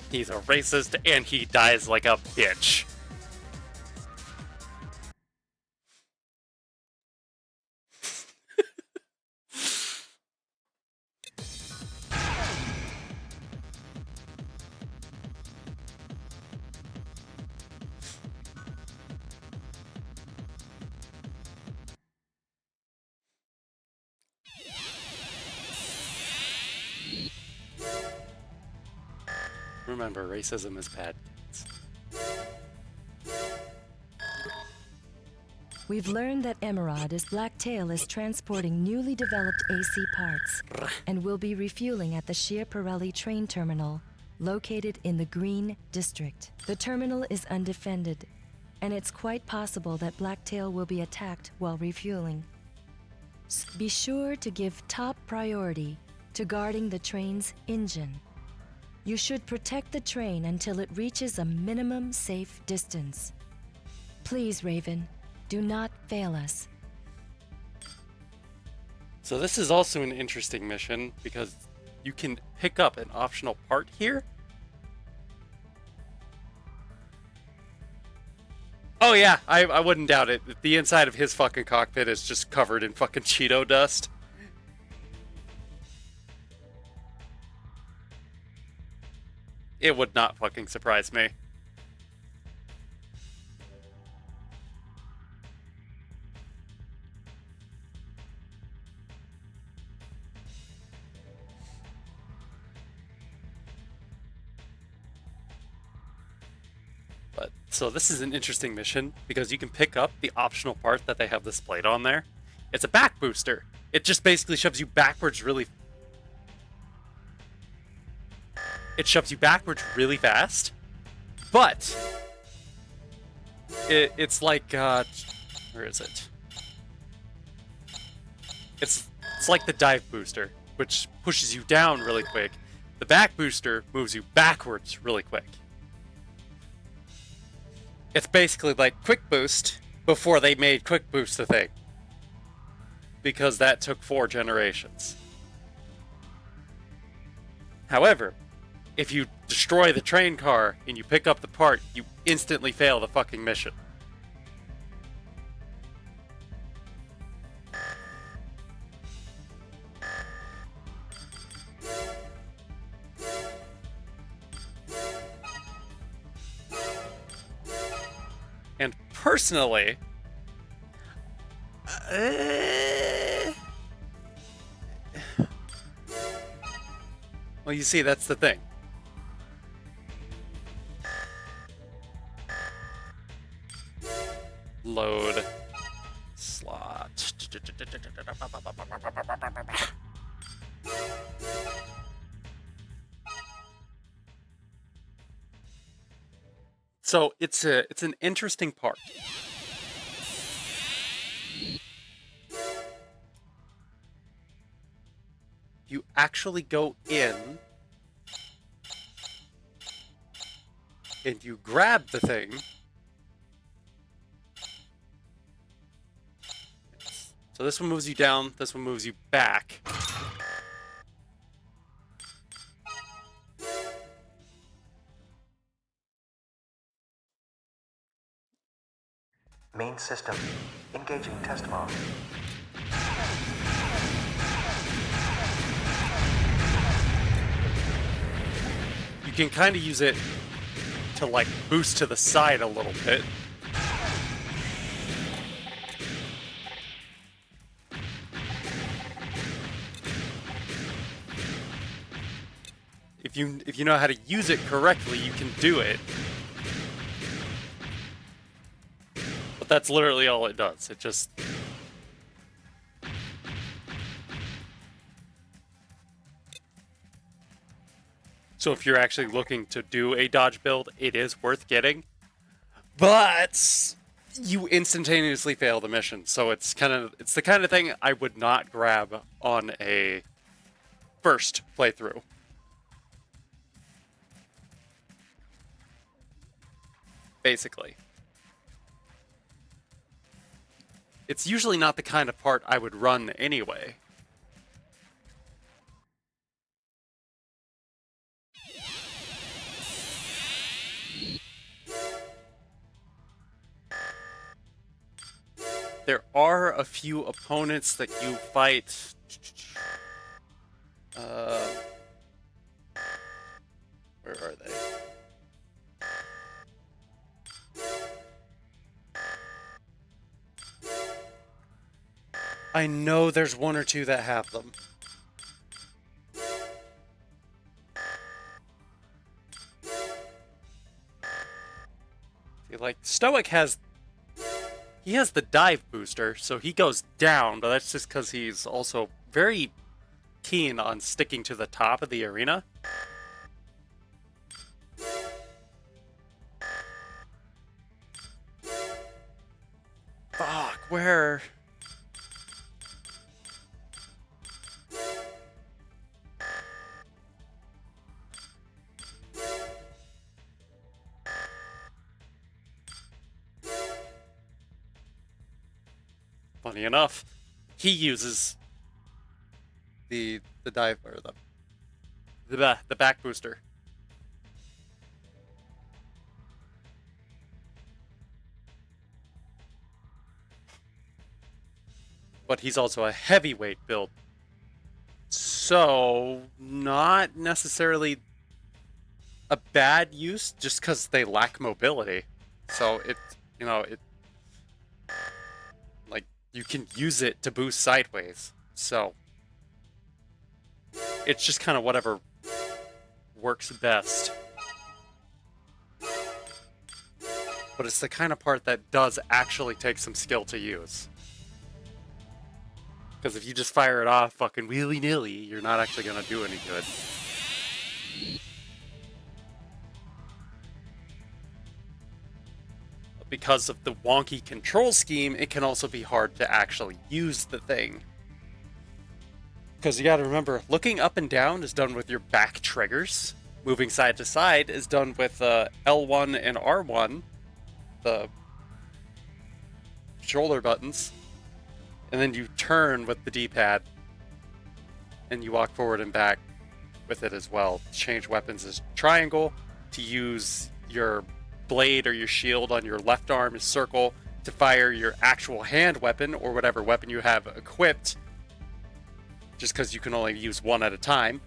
He's a racist and he dies like a bitch. Remember, racism is bad. We've learned that Emerald Blacktail is transporting newly developed AC parts and will be refueling at the Schiaparelli train terminal, located in the Green District. The terminal is undefended, and it's quite possible that Blacktail will be attacked while refueling. Be sure to give top priority to guarding the train's engine. You should protect the train until it reaches a minimum safe distance. Please, Raven, do not fail us. So this is also an interesting mission because you can pick up an optional part here. Oh yeah, I wouldn't doubt it. The inside of his fucking cockpit is just covered in fucking Cheeto dust. It would not fucking surprise me. But, so this is an interesting mission because you can pick up the optional part that they have displayed on there. It's a back booster. It just basically shoves you backwards really... It shoves you backwards really fast, but it's like, where is it? It's like the dive booster, which pushes you down really quick. The back booster moves you backwards really quick. It's basically like Quick Boost before they made Quick Boost a thing, because that took 4 generations. However, if you destroy the train car and you pick up the part, you instantly fail the fucking mission. And personally, well, you see, that's the thing. Load slot. So it's an interesting part. You actually go in and you grab the thing. So this one moves you down, this one moves you back. Main system. Engaging test mode. You can kind of use it to like boost to the side a little bit. if you know how to use it correctly, you can do it. But that's literally all it does. It just... So if you're actually looking to do a dodge build, it is worth getting. But you instantaneously fail the mission. So it's the kind of thing I would not grab on a first playthrough. Basically. It's usually not the kind of part I would run anyway. There are a few opponents that you fight. Where are they? I know there's one or two that have them. See, like, Stoic has... He has the dive booster, so he goes down, but that's just because he's also very keen on sticking to the top of the arena. Fuck, where... Funny enough, he uses the dive or the back booster. But he's also a heavyweight build. So not necessarily a bad use just because they lack mobility. So it, you know, it like you can use it to boost sideways. So it's just kind of whatever works best. But it's the kind of part that does actually take some skill to use. Because if you just fire it off fucking willy-nilly, you're not actually going to do any good. Because of the wonky control scheme, it can also be hard to actually use the thing. Because you gotta remember, looking up and down is done with your back triggers. Moving side to side is done with L1 and R1, the shoulder buttons. And then you turn with the D-pad, and you walk forward and back with it as well. To change weapons is triangle. To use your blade or your shield on your left arm is circle. To fire your actual hand weapon or whatever weapon you have equipped, just because you can only use one at a time,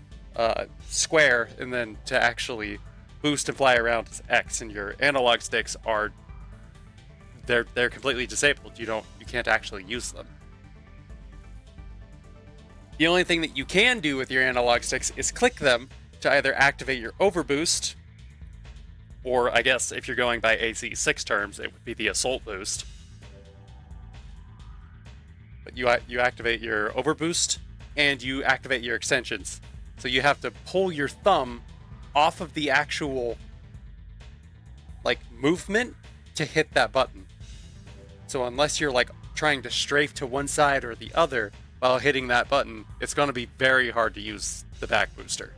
square. And then to actually boost and fly around is X. And your analog sticks are they're completely disabled. You can't actually use them. The only thing that you can do with your analog sticks is click them to either activate your overboost, or I guess if you're going by AC6 terms, it would be the assault boost. But you activate your overboost and you activate your extensions. So you have to pull your thumb off of the actual movement to hit that button. So unless you're trying to strafe to one side or the other while hitting that button, it's going to be very hard to use the back booster.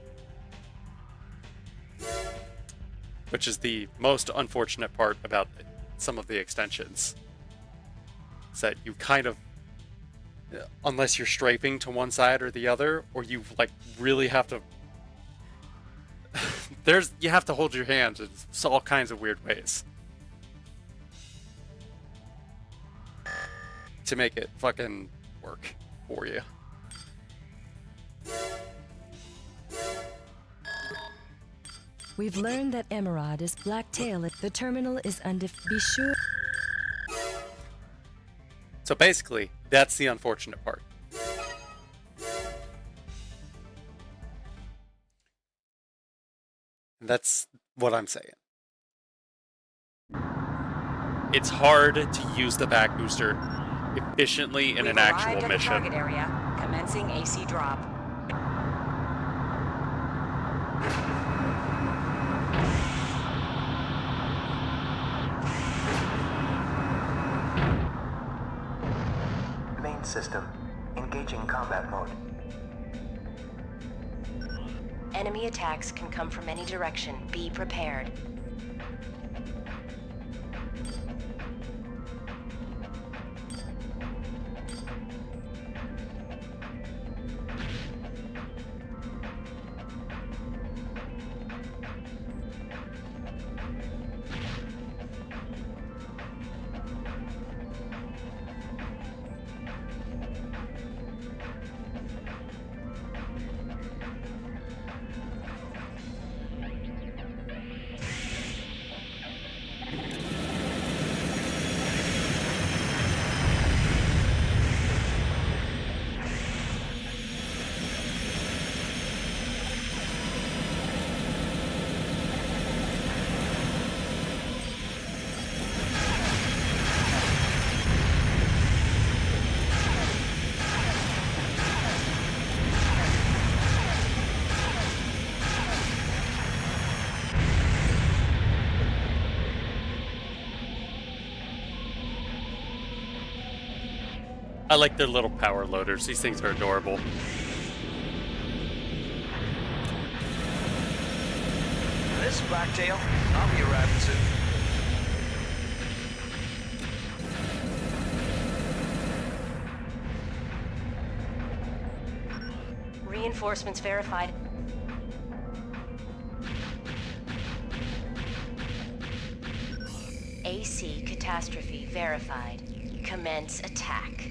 Which is the most unfortunate part about some of the extensions. Is that you kind of, unless you're strafing to one side or the other, or you really have to, you have to hold your hand in all kinds of weird ways to make it fucking work for you. We've learned that Emerald is Blacktail. The terminal is Be sure. So basically, that's the unfortunate part. That's what I'm saying. It's hard to use the back booster efficiently in an actual Arrived at the mission. target area, commencing AC drop. Main system. Engaging combat mode. Enemy attacks can come from any direction. Be prepared. I like their little power loaders. These things are adorable. This is Blacktail. I'll be arriving soon. Reinforcements verified. AC catastrophe verified. Commence attack.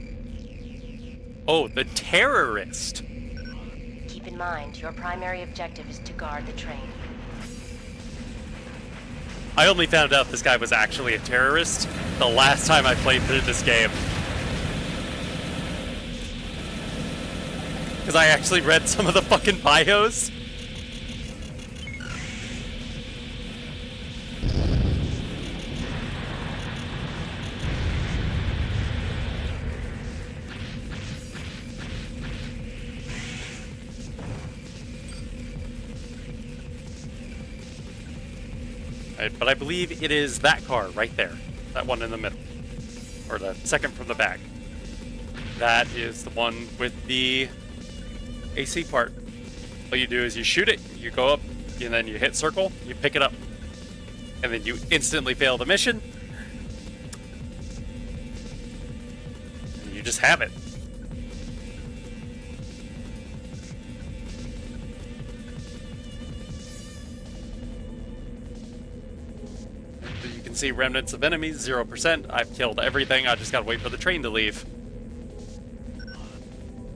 Oh, the terrorist! Keep in mind, your primary objective is to guard the train. I only found out this guy was actually a terrorist the last time I played through this game. Because I actually read some of the fucking bios. But I believe it is that car right there. That one in the middle. Or the second from the back. That is the one with the AC part. All you do is you shoot it, you go up, and then you hit circle, you pick it up. And then you instantly fail the mission. And you just have it. You can see remnants of enemies, 0%. I've killed everything, I just gotta wait for the train to leave.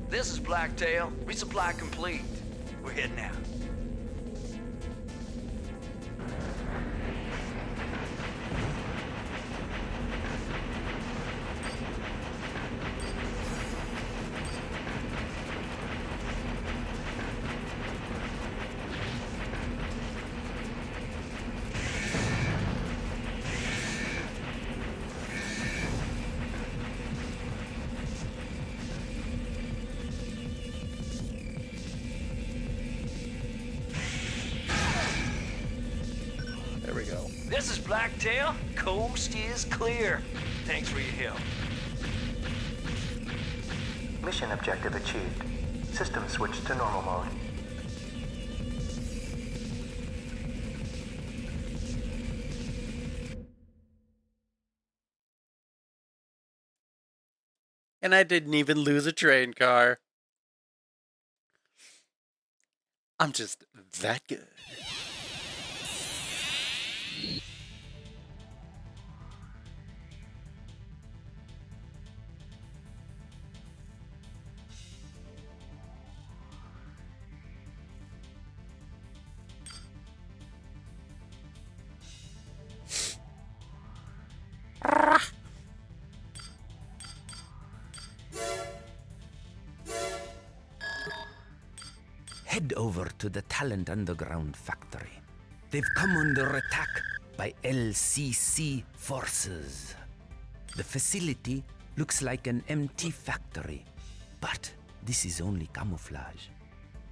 This is Blacktail. Resupply complete. We're heading out. This is Blacktail. Coast is clear. Thanks for your help. Mission objective achieved. System switched to normal mode. And I didn't even lose a train car. I'm just that good. Head over to the Talent Underground factory. They've come under attack by LCC forces. The facility looks like an empty factory, but this is only camouflage.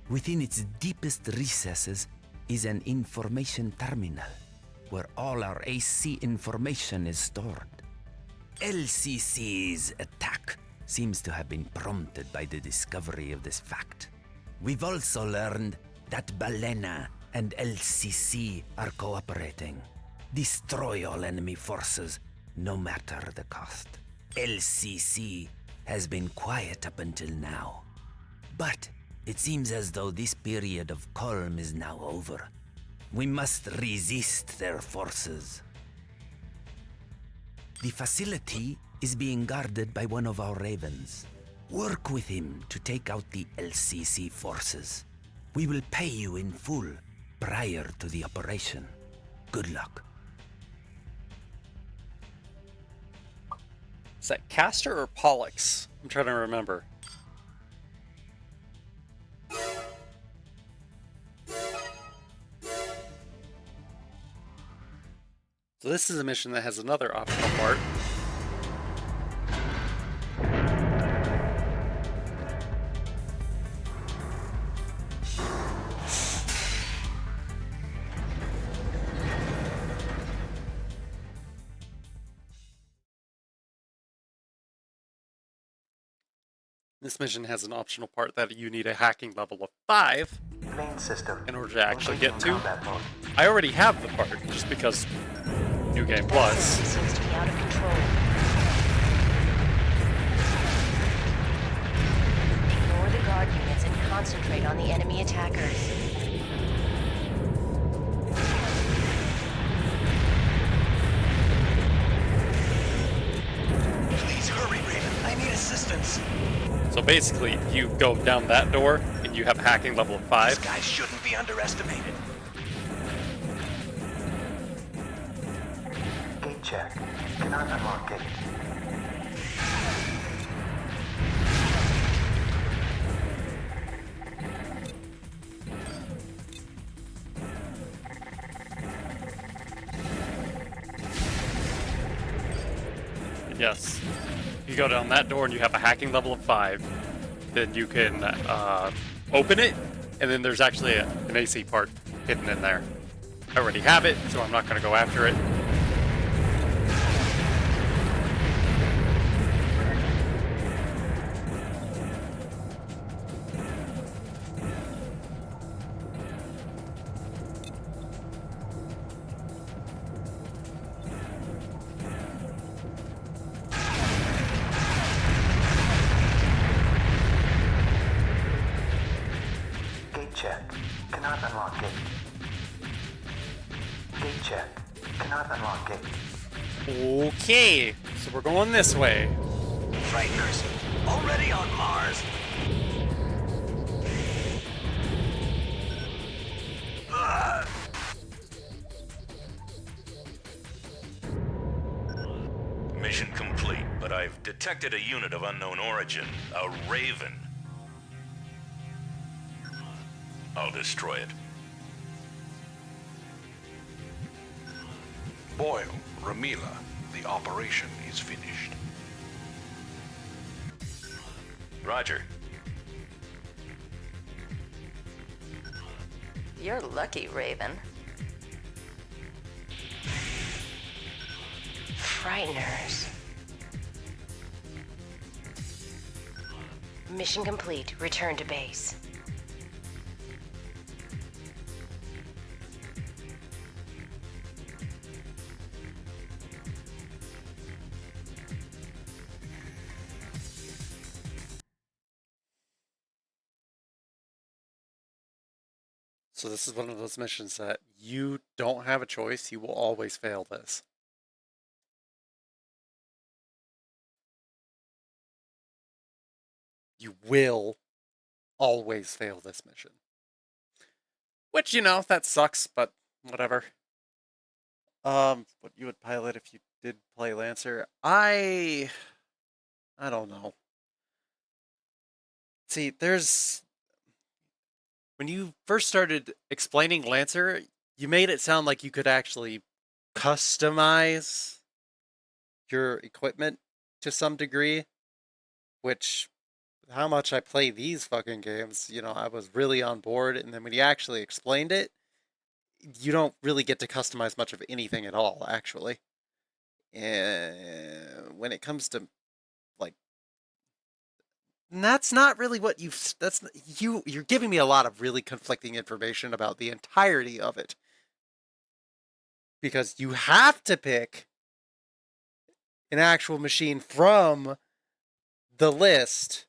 Within its deepest recesses is an information terminal where all our AC information is stored. LCC's attack seems to have been prompted by the discovery of this fact. We've also learned that Balena and LCC are cooperating. Destroy all enemy forces, no matter the cost. LCC has been quiet up until now, but it seems as though this period of calm is now over. We must resist their forces. The facility is being guarded by one of our ravens. Work with him to take out the LCC forces. We will pay you in full prior to the operation. Good luck. Is that Castor or Pollux? I'm trying to remember. So this is a mission that has another optional part. This mission has an optional part that you need a hacking level of 5 Main system. in order to actually get to. Combat mode. I already have the part, just because New Game Plus. Seems to be out of control. Ignore the guard units and concentrate on the enemy attackers. Please hurry, Raven. I need assistance. So basically, you go down that door, and you have a hacking level of 5. This guy shouldn't be underestimated. Gate check. Cannot unlock gate. Yes. You go down that door and you have a hacking level of 5, then you can open it, and then there's actually an AC part hidden in there. I already have it, so I'm not going to go after it. Gate check. Cannot unlock gate. Gate check. Cannot unlock gate. Okay, so we're going this way. Frighteners, already on Mars. Mission complete, but I've detected a unit of unknown origin, a Raven. I'll destroy it. Boyle, Ramila, the operation is finished. Roger. You're lucky, Raven. Frighteners. Mission complete. Return to base. So this is one of those missions that you don't have a choice. You will always fail this. You will always fail this mission. Which, you know, that sucks, but whatever. What you would pilot if you did play Lancer? I don't know. See, when you first started explaining Lancer, you made it sound like you could actually customize your equipment to some degree, which how much I play these fucking games, you know, I was really on board, and then when you actually explained it, you don't really get to customize much of anything at all, actually. And when it comes to, like, that's not really what you're giving me a lot of really conflicting information about the entirety of it. Because you have to pick an actual machine from the list.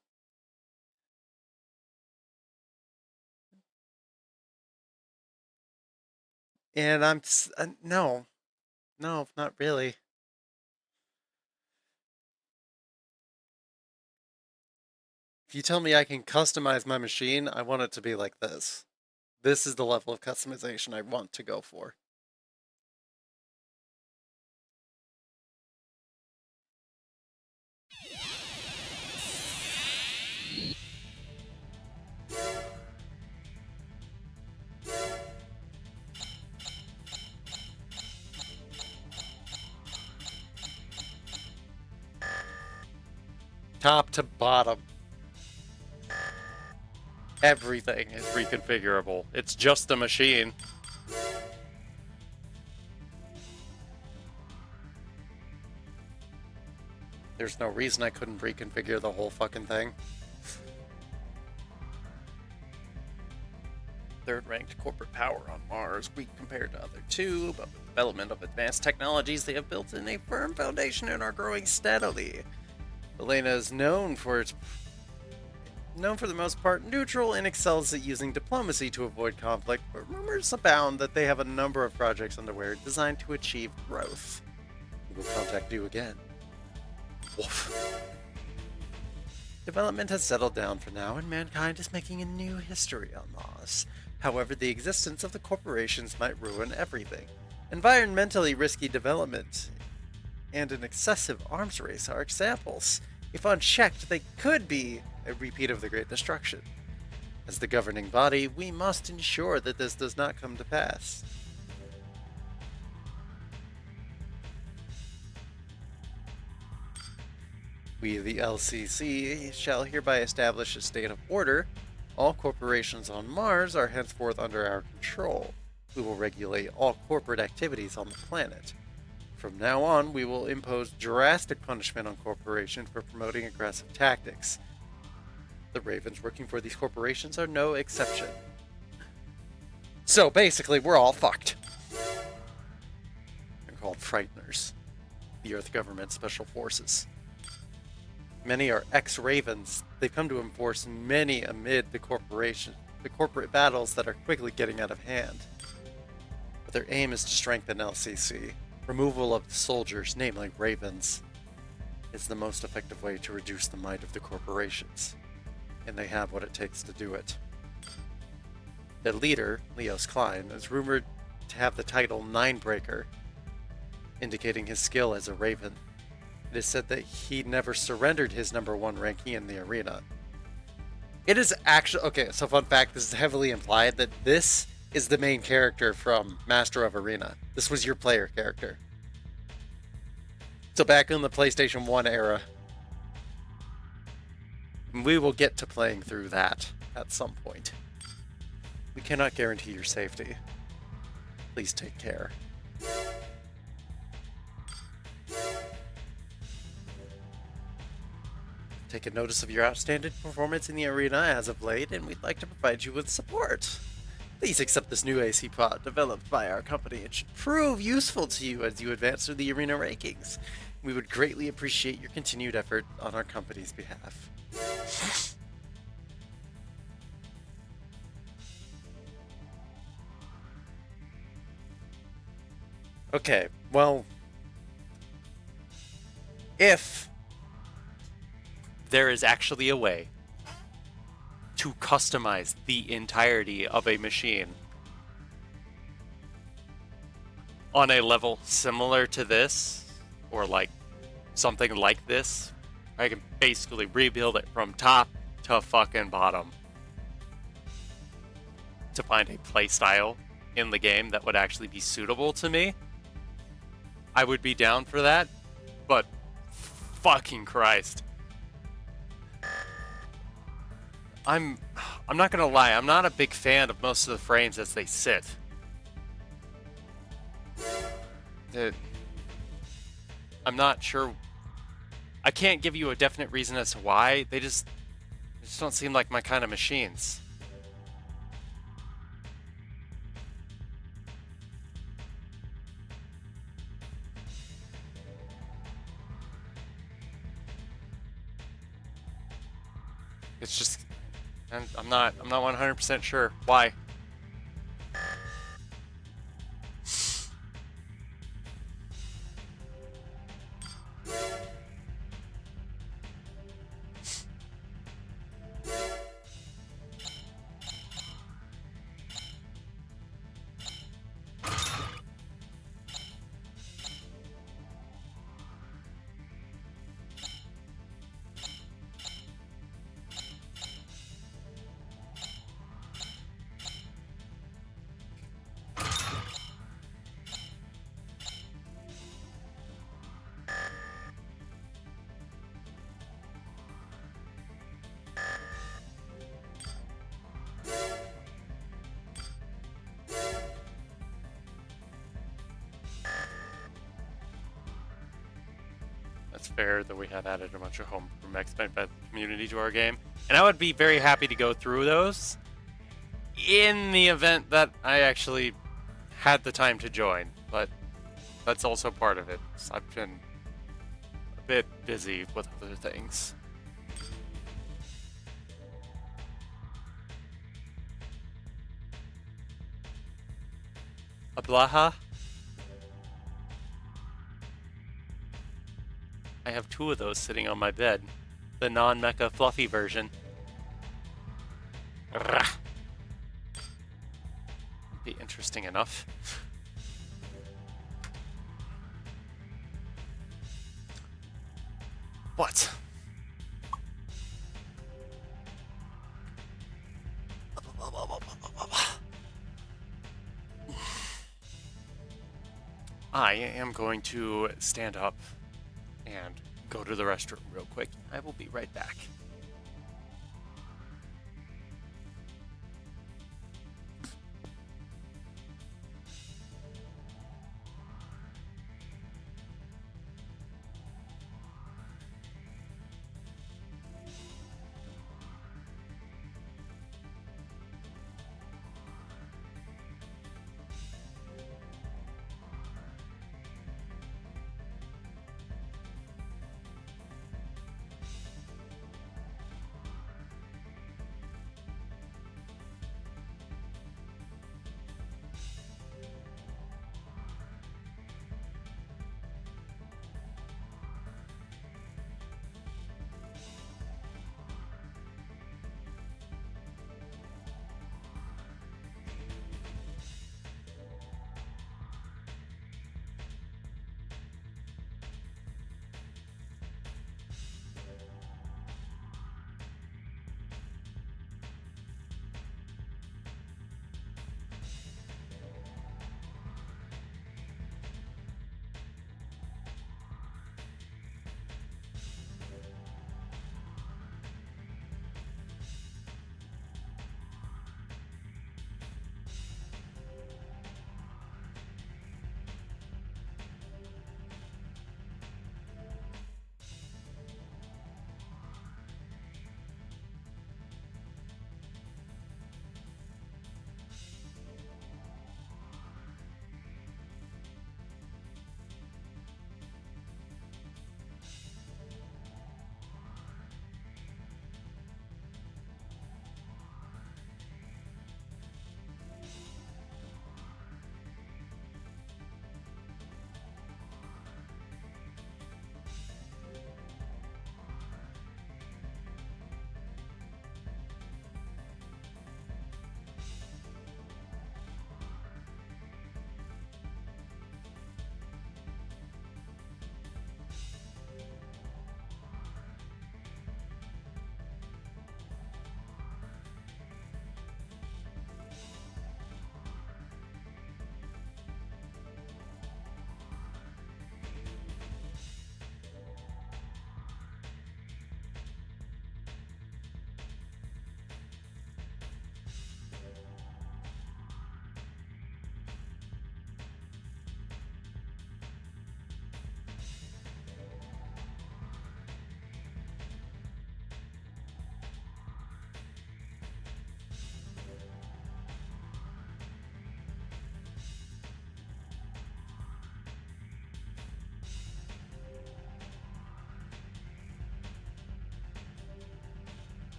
And no, not really. If you tell me I can customize my machine, I want it to be like this. This is the level of customization I want to go for. Top to bottom. Everything is reconfigurable. It's just a machine. There's no reason I couldn't reconfigure the whole fucking thing. Third-ranked corporate power on Mars, weak compared to other two, but with development of advanced technologies, they have built in a firm foundation and are growing steadily. Elena is known for the most part neutral and excels at using diplomacy to avoid conflict, but rumors abound that they have a number of projects underway designed to achieve growth. We will contact you again. Woof. Development has settled down for now, and mankind is making a new history on Mars. However, the existence of the corporations might ruin everything. Environmentally risky development and an excessive arms race are examples. If unchecked, they could be a repeat of the Great Destruction. As the governing body, we must ensure that this does not come to pass. We, the LCC, shall hereby establish a state of order. All corporations on Mars are henceforth under our control. We will regulate all corporate activities on the planet. From now on, we will impose drastic punishment on corporations for promoting aggressive tactics. The Ravens working for these corporations are no exception. So basically, we're all fucked. They're called Frighteners, the Earth Government Special Forces. Many are ex-Ravens. They've come to enforce many amid the corporate battles that are quickly getting out of hand. But their aim is to strengthen LCC. Removal of the soldiers, namely Ravens, is the most effective way to reduce the might of the corporations. And they have what it takes to do it. Their leader, Leos Klein, is rumored to have the title Ninebreaker, indicating his skill as a Raven. It is said that he never surrendered his #1 ranking in the arena. It is actually... Okay, so fun fact, this is heavily implied that this is the main character from Master of Arena. This was your player character. So back in the PlayStation 1 era, we will get to playing through that at some point. We cannot guarantee your safety. Please take care. Taken notice of your outstanding performance in the arena as of late, and we'd like to provide you with support. Please accept this new AC pod developed by our company. It should prove useful to you as you advance through the arena rankings. We would greatly appreciate your continued effort on our company's behalf. Okay, well, if there is actually a way to customize the entirety of a machine on a level similar to this, or like something like this, I can basically rebuild it from top to fucking bottom to find a playstyle in the game that would actually be suitable to me, I would be down for that. But fucking Christ. I'm not gonna lie, I'm not a big fan of most of the frames as they sit. I'm not sure. I can't give you a definite reason as to why. They just don't seem like my kind of machines. It's just, I'm not 100% sure why. Fair that we had added a bunch of home from X-Men by the community to our game, and I would be very happy to go through those in the event that I actually had the time to join, but that's also part of it. So I've been a bit busy with other things. Ablaha? I have 2 of those sitting on my bed. The non-mecha fluffy version. Rah. Be interesting enough. What? I am going to stand up and go to the restroom real quick. I will be right back.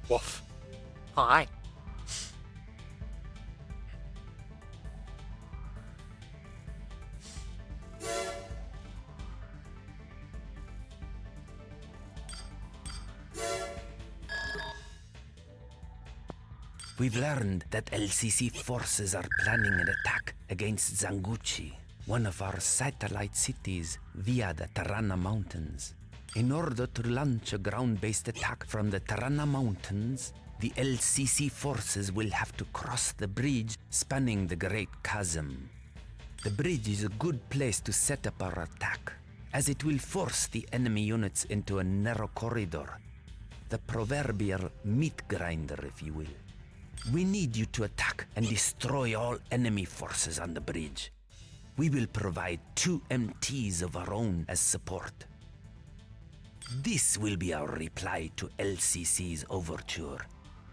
Woof. Hi. We've learned that LCC forces are planning an attack against Zanguchi, one of our satellite cities, via the Tarana Mountains. In order to launch a ground-based attack from the Tarana Mountains, the LCC forces will have to cross the bridge spanning the Great Chasm. The bridge is a good place to set up our attack, as it will force the enemy units into a narrow corridor. The proverbial meat grinder, if you will. We need you to attack and destroy all enemy forces on the bridge. We will provide 2 MTs of our own as support. This will be our reply to LCC's overture.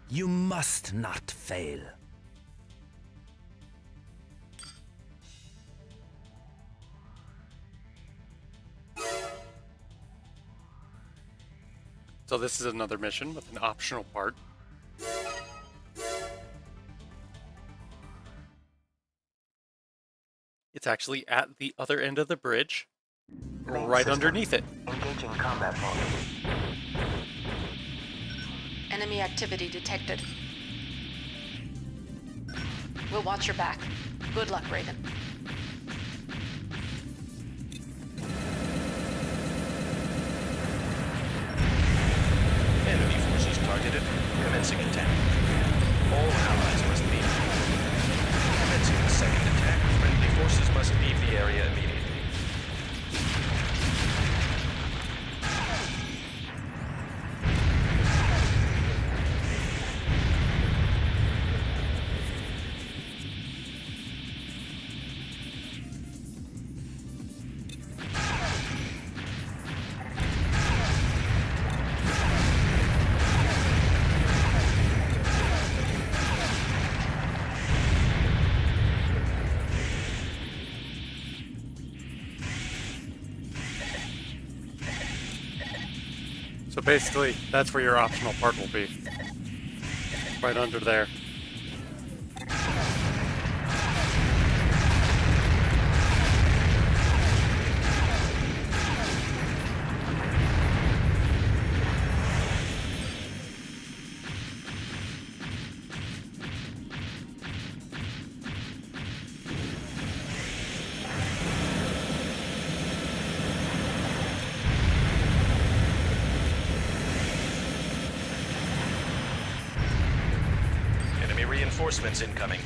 You must not fail. So this is another mission with an optional part. It's actually at the other end of the bridge, right underneath it. Engaging combat mode. Enemy activity detected. We'll watch your back. Good luck, Raven. Enemy forces targeted. Commencing attack. All allies must leave. Commencing the second attack. Friendly forces must leave the area immediately. So basically, that's where your optional part will be. Right under there. Reinforcements incoming.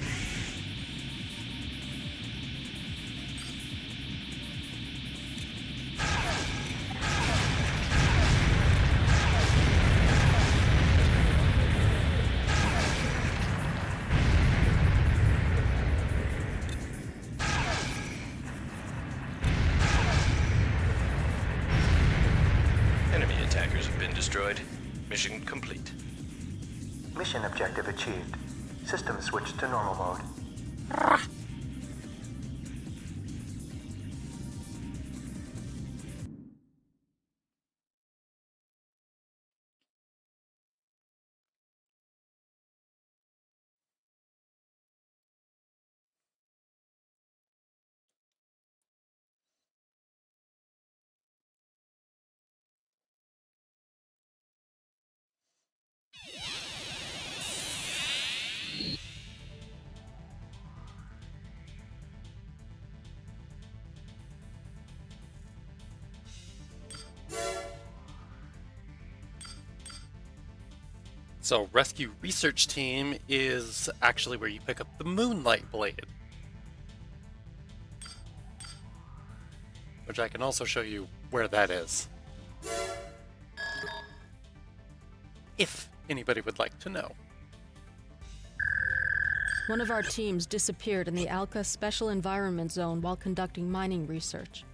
Enemy attackers have been destroyed. Mission complete. Mission objective achieved. System switched to normal mode. So, Rescue Research Team is actually where you pick up the Moonlight Blade. Which I can also show you where that is. If anybody would like to know. One of our teams disappeared in the Alka Special Environment Zone while conducting mining research.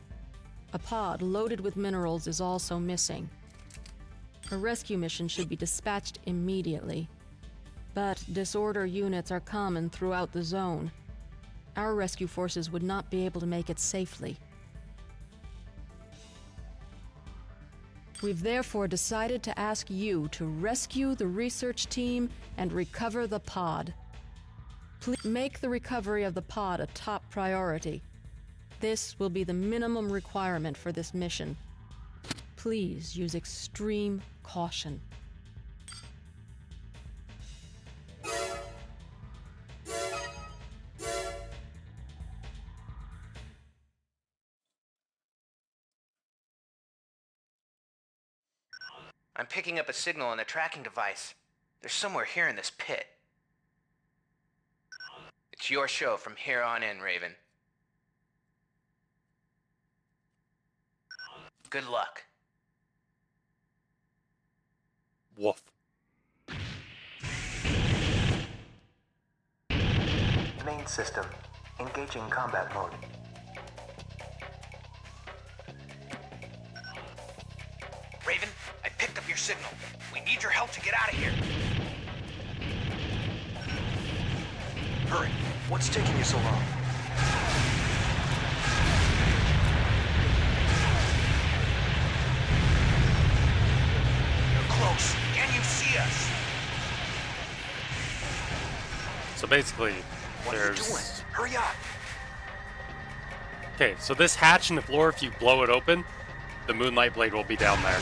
A pod loaded with minerals is also missing. A rescue mission should be dispatched immediately. But disorder units are common throughout the zone. Our rescue forces would not be able to make it safely. We've therefore decided to ask you to rescue the research team and recover the pod. Please make the recovery of the pod a top priority. This will be the minimum requirement for this mission. Please use extreme caution. I'm picking up a signal on the tracking device. They're somewhere here in this pit. It's your show from here on in, Raven. Good luck. Woof. Main system. Engaging combat mode. Raven, I picked up your signal. We need your help to get out of here. Hurry. What's taking you so long? You're close. Can you see us? So basically, What are you doing? Hurry up. Okay, so this hatch in the floor, if you blow it open, the Moonlight Blade will be down there.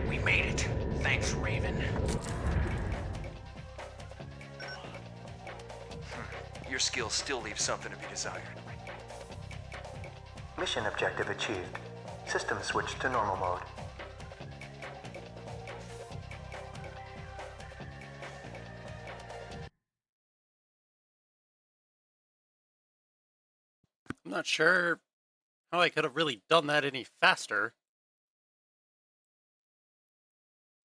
We made it. Thanks, Raven. Your skills still leave something to be desired. Mission objective achieved. System switched to normal mode. I'm not sure how I could have really done that any faster.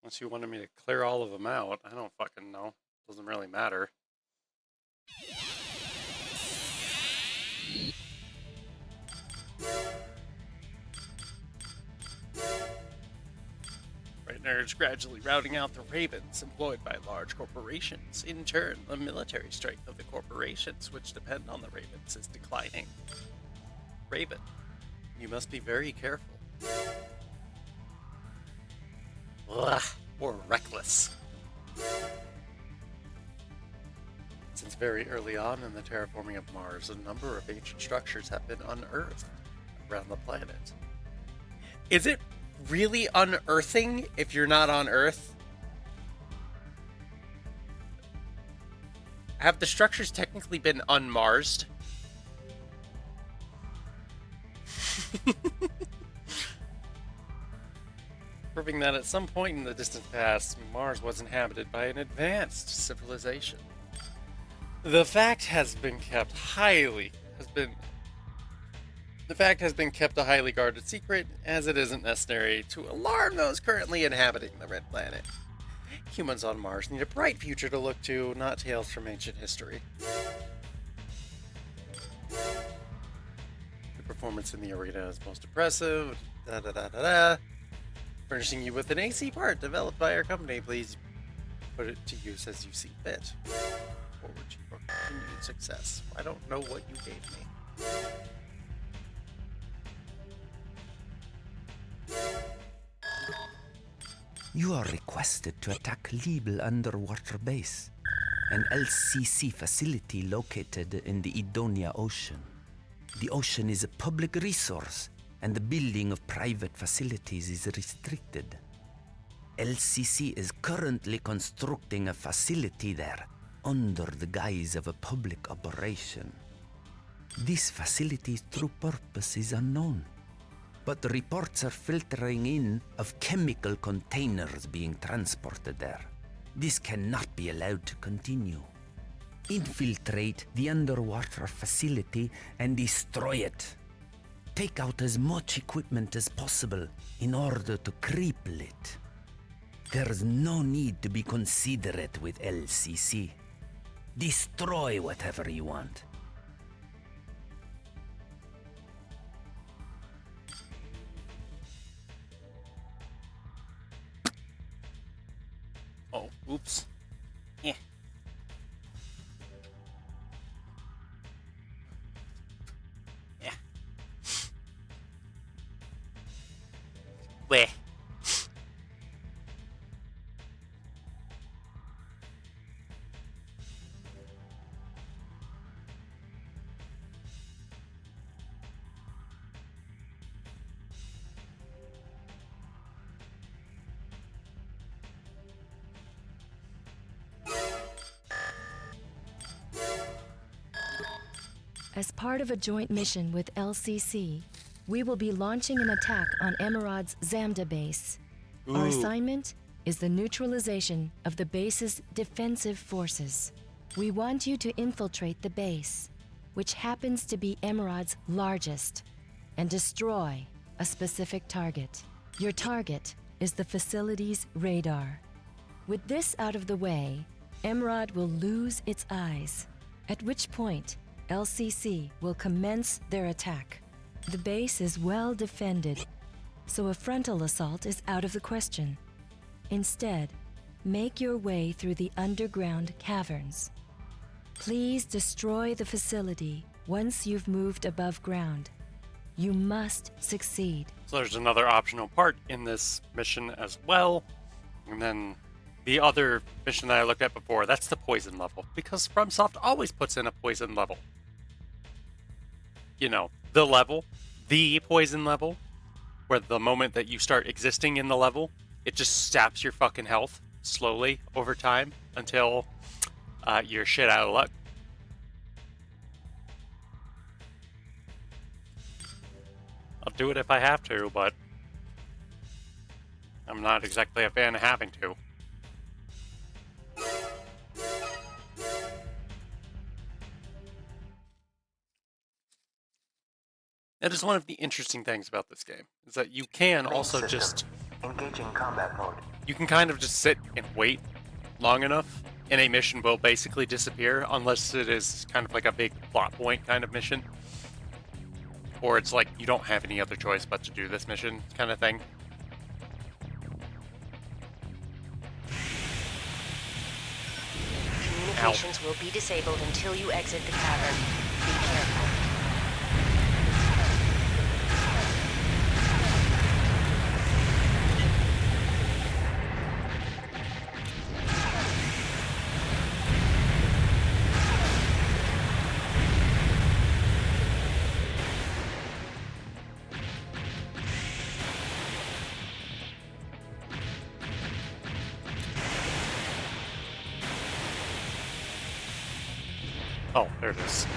Unless you wanted me to clear all of them out. I don't fucking know. Doesn't really matter. Right now, it's gradually routing out the ravens employed by large corporations. In turn, the military strength of the corporations, which depend on the ravens, is declining. Raven, you must be very careful. Ugh, or reckless. Since very early on in the terraforming of Mars, a number of ancient structures have been unearthed around the planet. Is it really unearthing if you're not on Earth? Have the structures technically been unmarsed? Proving that at some point in the distant past, Mars was inhabited by an advanced civilization. The fact has been kept a highly guarded secret, as it isn't necessary to alarm those currently inhabiting the Red Planet. Humans on Mars need a bright future to look to, not tales from ancient history. The performance in the arena is most impressive. Furnishing you with an AC part developed by our company. Please put it to use as you see fit. Forward to your continued success. I don't know what you gave me. You are requested to attack Liebel Underwater Base, an LCC facility located in the Edonia Ocean. The ocean is a public resource, and the building of private facilities is restricted. LCC is currently constructing a facility there under the guise of a public operation. This facility's true purpose is unknown, but reports are filtering in of chemical containers being transported there. This cannot be allowed to continue. Infiltrate the underwater facility and destroy it. Take out as much equipment as possible in order to cripple it. There's no need to be considerate with LCC. Destroy whatever you want. Oh, oops. Yeah. Yeah. Where? As part of a joint mission with LCC, we will be launching an attack on Emerod's Zamda base. Our assignment is the neutralization of the base's defensive forces. We want you to infiltrate the base, which happens to be Emerod's largest, and destroy a specific target. Your target is the facility's radar. With this out of the way, Emerod will lose its eyes, at which point LCC will commence their attack. The base is well defended, so a frontal assault is out of the question. Instead, make your way through the underground caverns. Please destroy the facility once you've moved above ground. You must succeed. So there's another optional part in this mission as well. And then the other mission that I looked at before, that's the poison level. Because FromSoft always puts in a poison level. You know, the poison level, where the moment that you start existing in the level, it just saps your fucking health slowly over time until you're shit out of luck. I'll do it if I have to, but I'm not exactly a fan of having to. That is one of the interesting things about this game, is that you can also just... Engaging combat mode. You can kind of just sit and wait long enough, and a mission will basically disappear, unless it is kind of like a big plot point kind of mission. Or it's like you don't have any other choice but to do this mission kind of thing. Communications will be disabled until you exit the cavern. Be careful. Oh, there it is.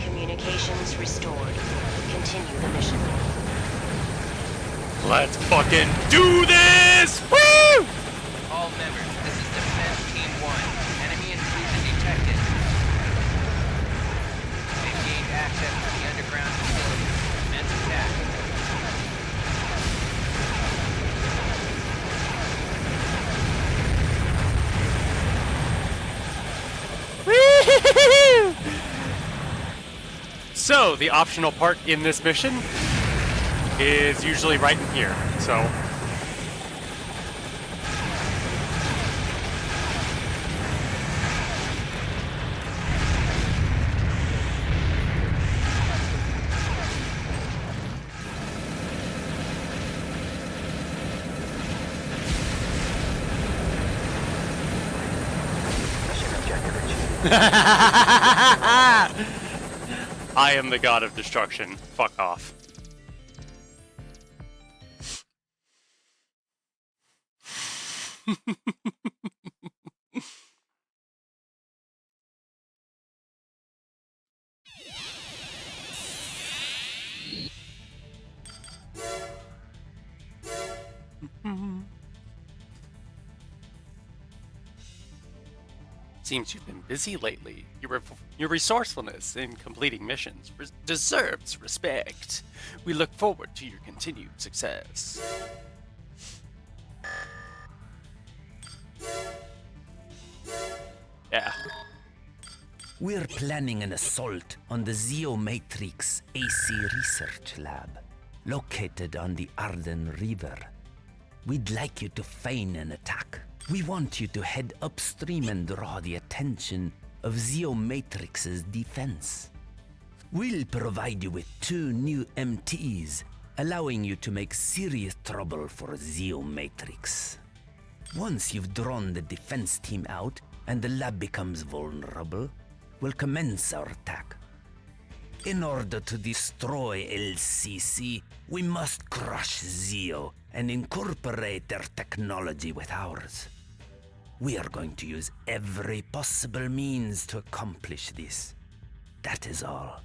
Communications restored. Continue the mission. Let's fucking do this! Woo! All members, this is Defense Team 1. Enemy intrusion detected. They've gained access to the underground facility. Commence attack. So, the optional part in this mission is usually right in here, so... Mission objective achieved. I am the god of destruction. Fuck off. Seems you've been busy lately. Your resourcefulness in completing missions deserves respect. We look forward to your continued success. Yeah. We're planning an assault on the Zeomatrix AC Research Lab, located on the Arden River. We'd like you to feign an attack. We want you to head upstream and draw the attention of Zeomatrix's defense. We'll provide you with 2 new MTs, allowing you to make serious trouble for Zeomatrix. Once you've drawn the defense team out and the lab becomes vulnerable, we'll commence our attack. In order to destroy LCC, we must crush Zeo and incorporate their technology with ours. We are going to use every possible means to accomplish this. That is all.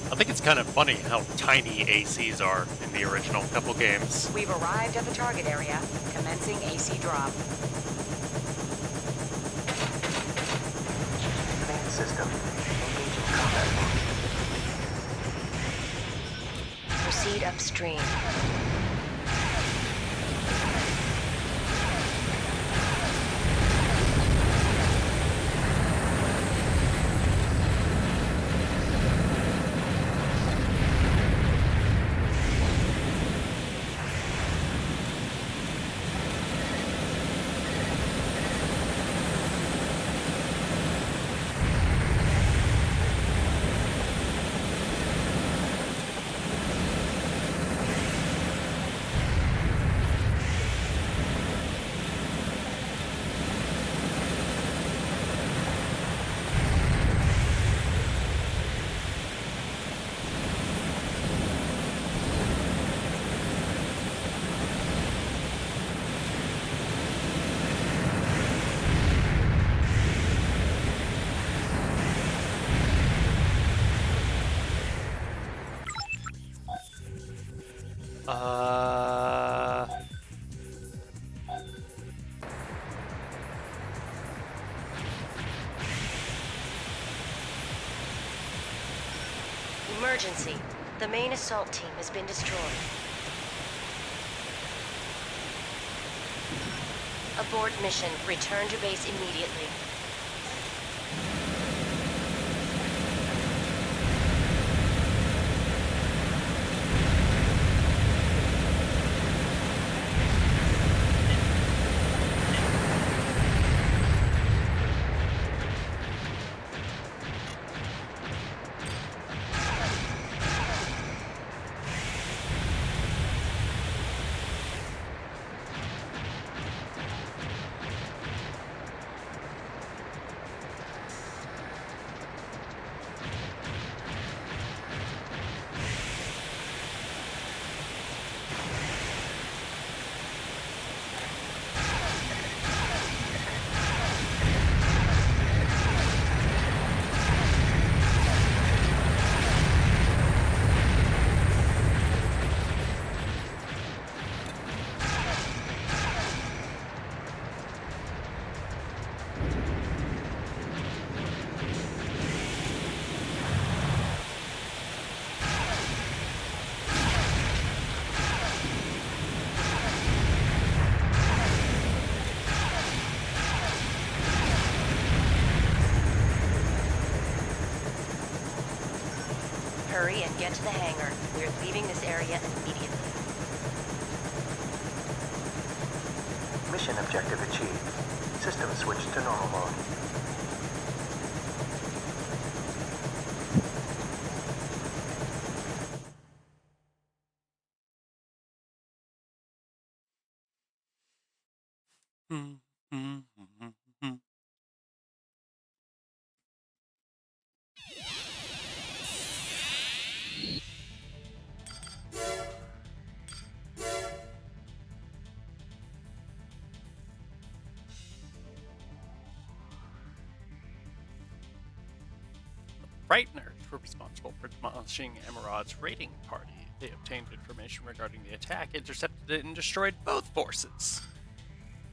I think it's kind of funny how tiny ACs are in the original couple games. We've arrived at the target area. Commencing AC drop. Main system. Engaging combat mode. Proceed upstream. Emergency. The main assault team has been destroyed. Abort mission. Return to base immediately. Hurry and get to the hangar. We're leaving this area immediately. Mission objective achieved. System switched to normal mode. Frighteners were responsible for demolishing Emerod's raiding party. They obtained information regarding the attack, intercepted it, and destroyed both forces.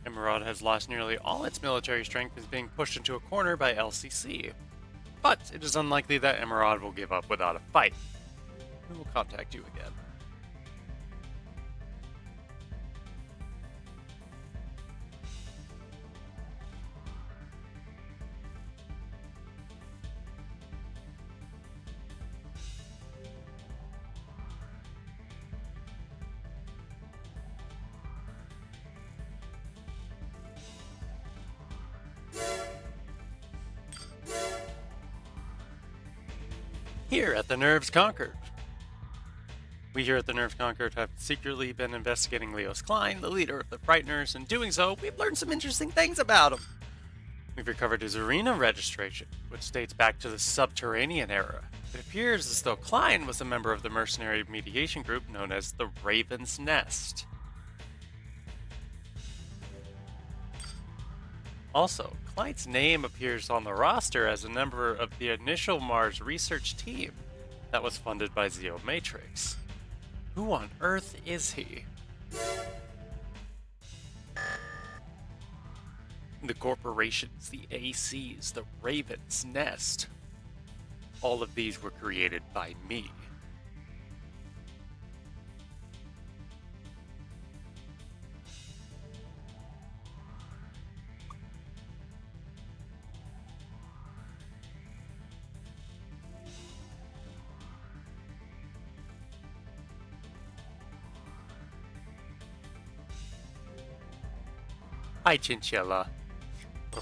Emerald has lost nearly all its military strength and is being pushed into a corner by LCC. But it is unlikely that Emerald will give up without a fight. We will contact you again. Here at the Nerves Conquered. We here at the Nerves Conquered have secretly been investigating Leos Klein, the leader of the Frighteners. In doing so, we've learned some interesting things about him. We've recovered his arena registration, which dates back to the Subterranean era. It appears as though Klein was a member of the mercenary mediation group known as the Raven's Nest. Also, Klein's name appears on the roster as a member of the initial Mars research team that was funded by Zeo Matrix. Who on earth is he? The corporations, the ACs, the Raven's Nest. All of these were created by me. Hi, Chinchilla.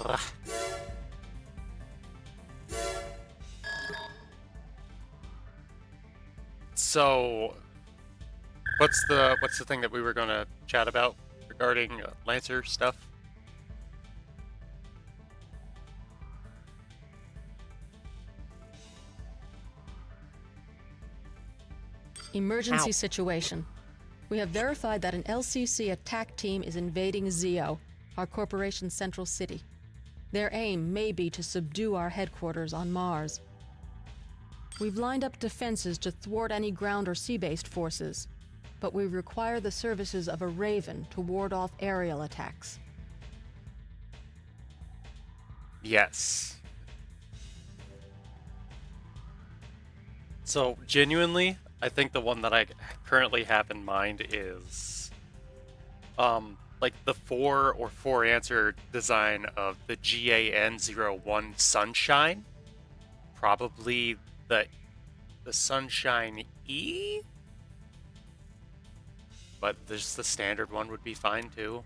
Ugh. So, what's the thing that we were going to chat about regarding Lancer stuff? Emergency situation. We have verified that an LCC attack team is invading Zeo, our corporation's central city. Their aim may be to subdue our headquarters on Mars. We've lined up defenses to thwart any ground or sea-based forces, but we require the services of a Raven to ward off aerial attacks. Yes. So, genuinely, I think the one that I currently have in mind is, like the 4 answer design of the GAN-01 Sunshine. Probably the Sunshine E? But just the standard one would be fine too.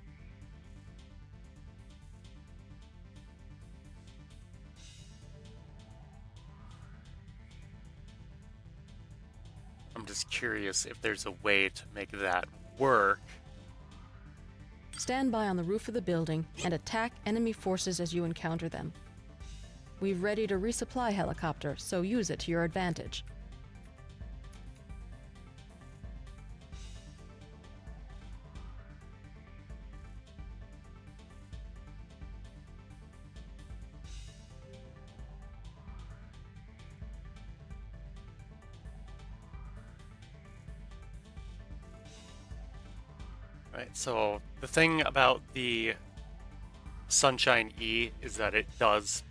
I'm just curious if there's a way to make that work. Stand by on the roof of the building and attack enemy forces as you encounter them. We've readied a resupply helicopter, so use it to your advantage. Right, so the thing about the Sunshine E is that it does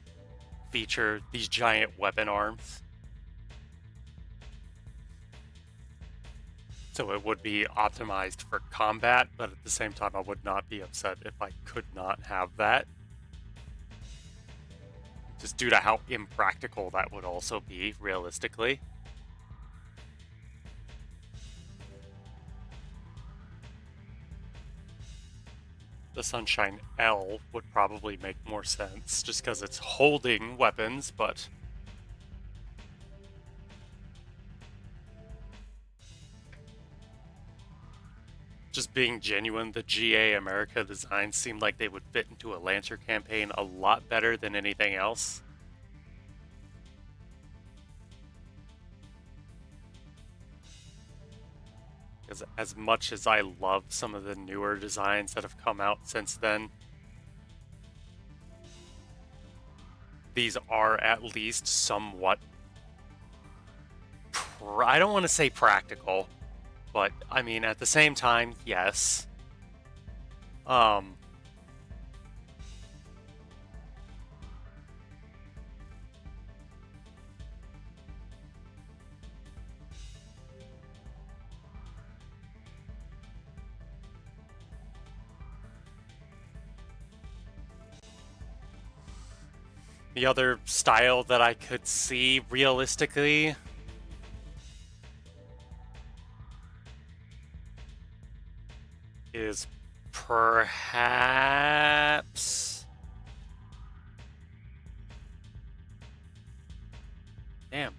feature these giant weapon arms. So it would be optimized for combat, but at the same time I would not be upset if I could not have that. Just due to how impractical that would also be, realistically. The Sunshine L would probably make more sense, just because it's holding weapons, but... Just being genuine, the GA America designs seemed like they would fit into a Lancer campaign a lot better than anything else. Because as much as I love some of the newer designs that have come out since then, these are at least somewhat... I don't want to say practical. But, I mean, at the same time, yes. The other style that I could see realistically is perhaps... Damn.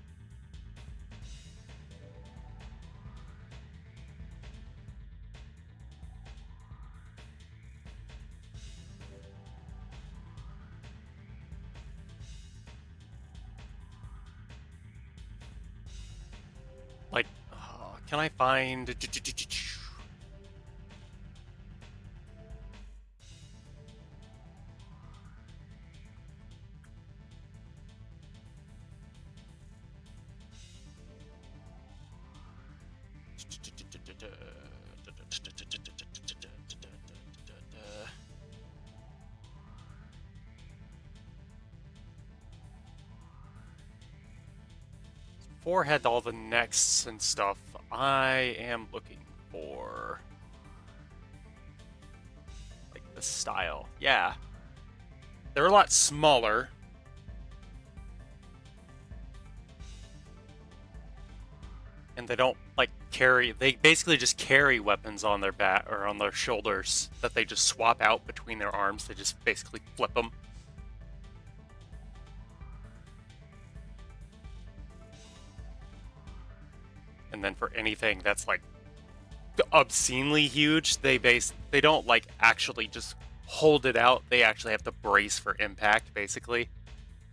Like, can I find... Forehead, all the necks and stuff. I am looking for like the style. Yeah, they're a lot smaller. And they don't like carry. They basically just carry weapons on their back or on their shoulders that they just swap out between their arms. They just basically flip them. And then for anything that's like obscenely huge, they don't like actually just hold it out. They actually have to brace for impact, basically.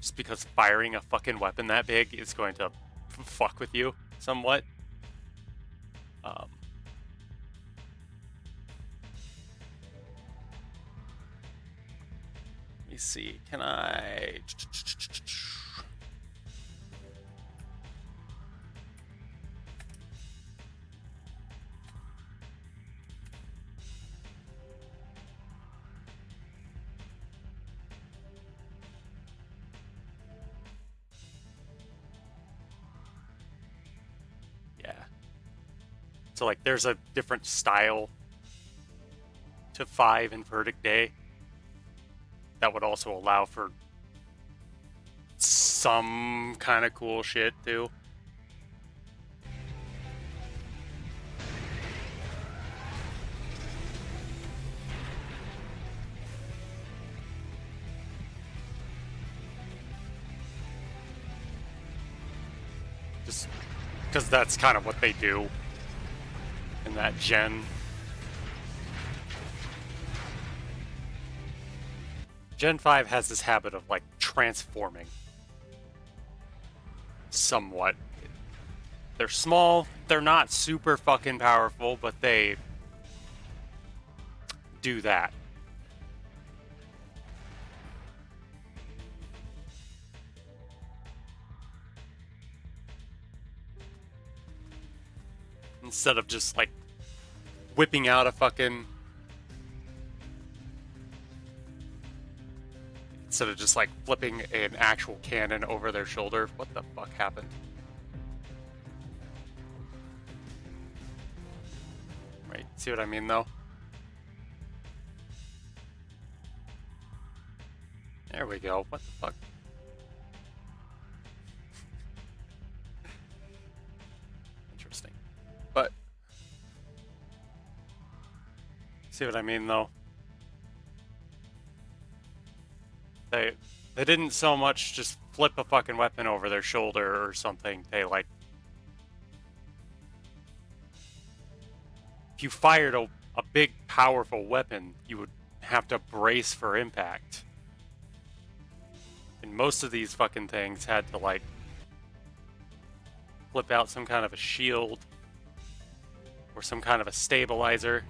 Just because firing a fucking weapon that big is going to fuck with you somewhat. Let me see. Can I... So, like, there's a different style to 5 in Verdict Day that would also allow for some kind of cool shit, too. Just because that's kind of what they do in that gen. Gen 5 has this habit of, like, transforming somewhat. They're small, they're not super fucking powerful, but they do that. Instead of just, like, whipping out a fucking... Instead of just, like, flipping an actual cannon over their shoulder. What the fuck happened? Right, see what I mean, though? There we go. What the fuck? Interesting. But... See what I mean, though? They didn't so much just flip a fucking weapon over their shoulder or something. They like, if you fired a big powerful weapon, you would have to brace for impact. And most of these fucking things had to like flip out some kind of a shield or some kind of a stabilizer.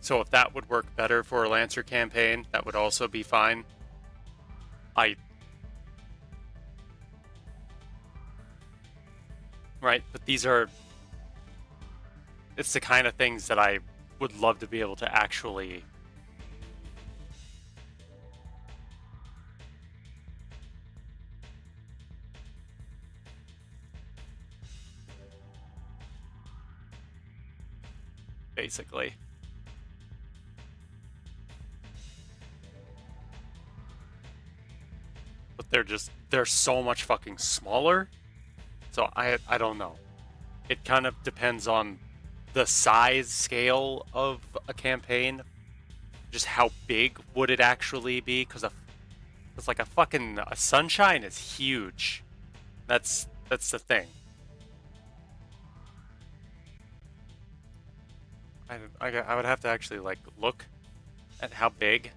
So if that would work better for a Lancer campaign, that would also be fine. Right, but these are... It's the kind of things that I would love to be able to actually... basically. But they're so much fucking smaller. So I don't know. It kind of depends on the size scale of a campaign. Just how big would it actually be? Because it's like a Sunshine is huge. That's the thing. I would have to actually like look at how big.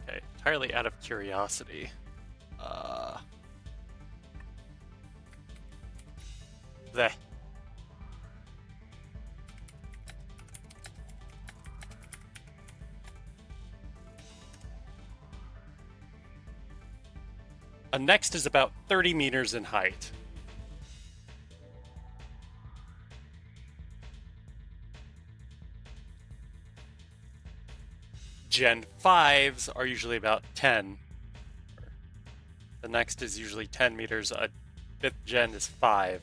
Okay, entirely out of curiosity. There. A next is about 30 meters in height. Gen 5s are usually about 10. The next is usually 10 meters. A 5th gen is 5.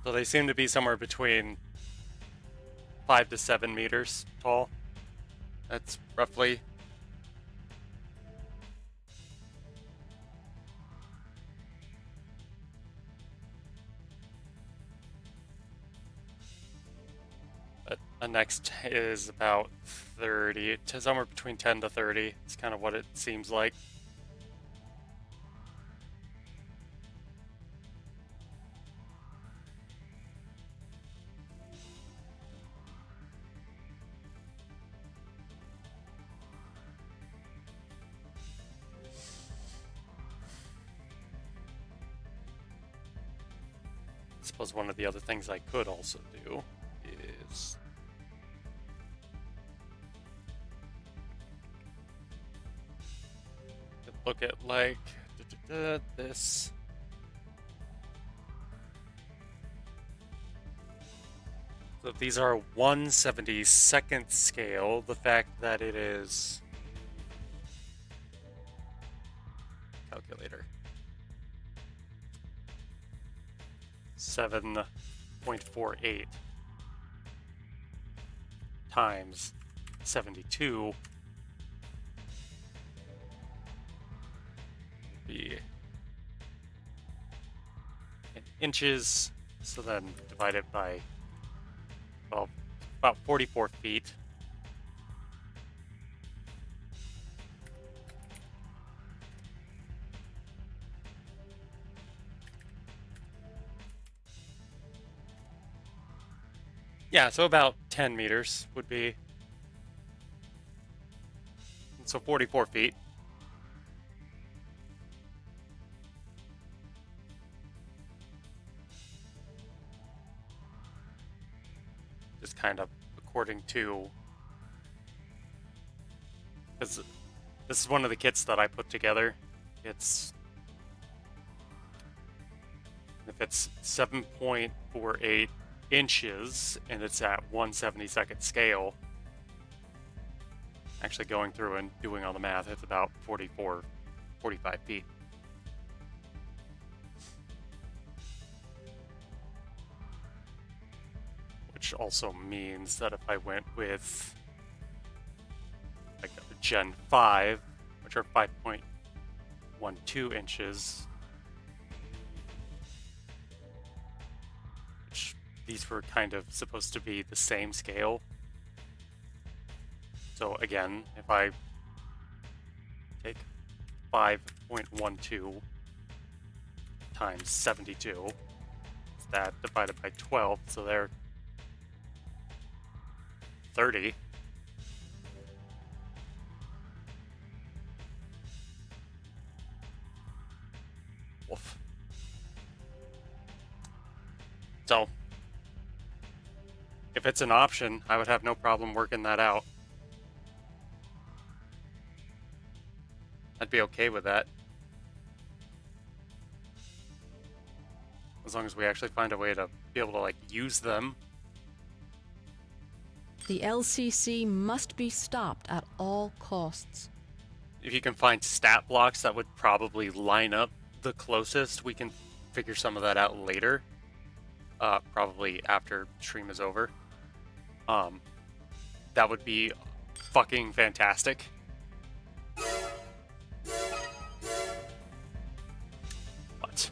So they seem to be somewhere between 5 to 7 meters tall. That's roughly. A next is about 30, somewhere between 10 to 30. It's kind of what it seems like. I suppose one of the other things I could also do is look at like this. So if these are 1/72nd scale, the fact that it is calculator 7.48 times 72 be in inches, so then divide it by, well, about 44 feet. Yeah, so about 10 meters would be, so 44 feet. Just kind of according to This is one of the kits that I put together. If it's 7.48 inches and it's at 1/72nd scale, actually going through and doing all the math, it's about 45 feet. Which also means that if I went with like a Gen 5, which are 5.12 inches, which these were kind of supposed to be the same scale. So again, if I take 5.12 times 72, it's that divided by 12, so they're 30. Woof. So, if it's an option, I would have no problem working that out. I'd be okay with that. As long as we actually find a way to be able to, like, use them. The LCC must be stopped at all costs. If you can find stat blocks that would probably line up the closest, we can figure some of that out later. Probably after stream is over. That would be fucking fantastic. But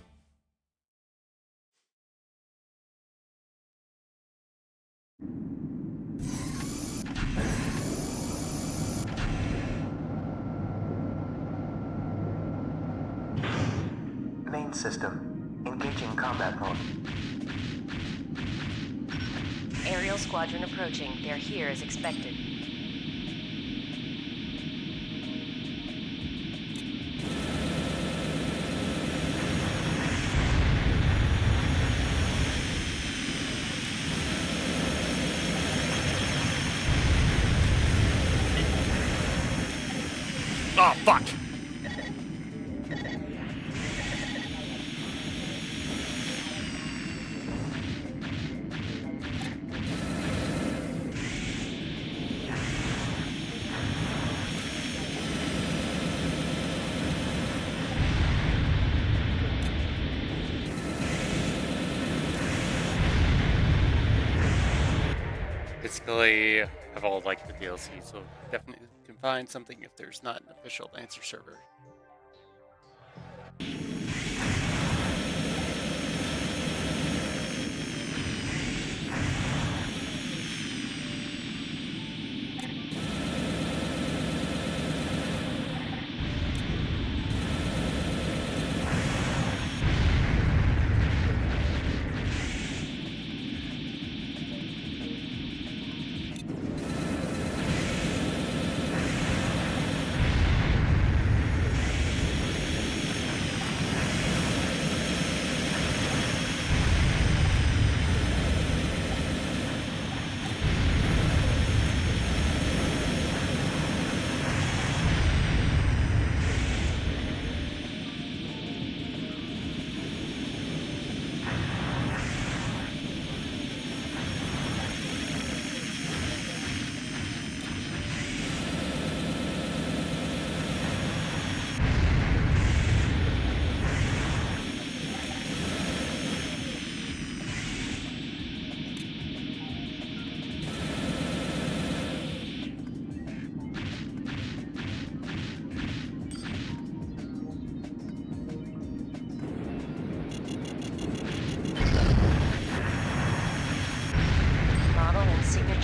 Main system. Engaging combat mode. Aerial squadron approaching. They're here as expected. oh fuck! Basically, have all like the DLC, so definitely can find something if there's not an official Lancer server.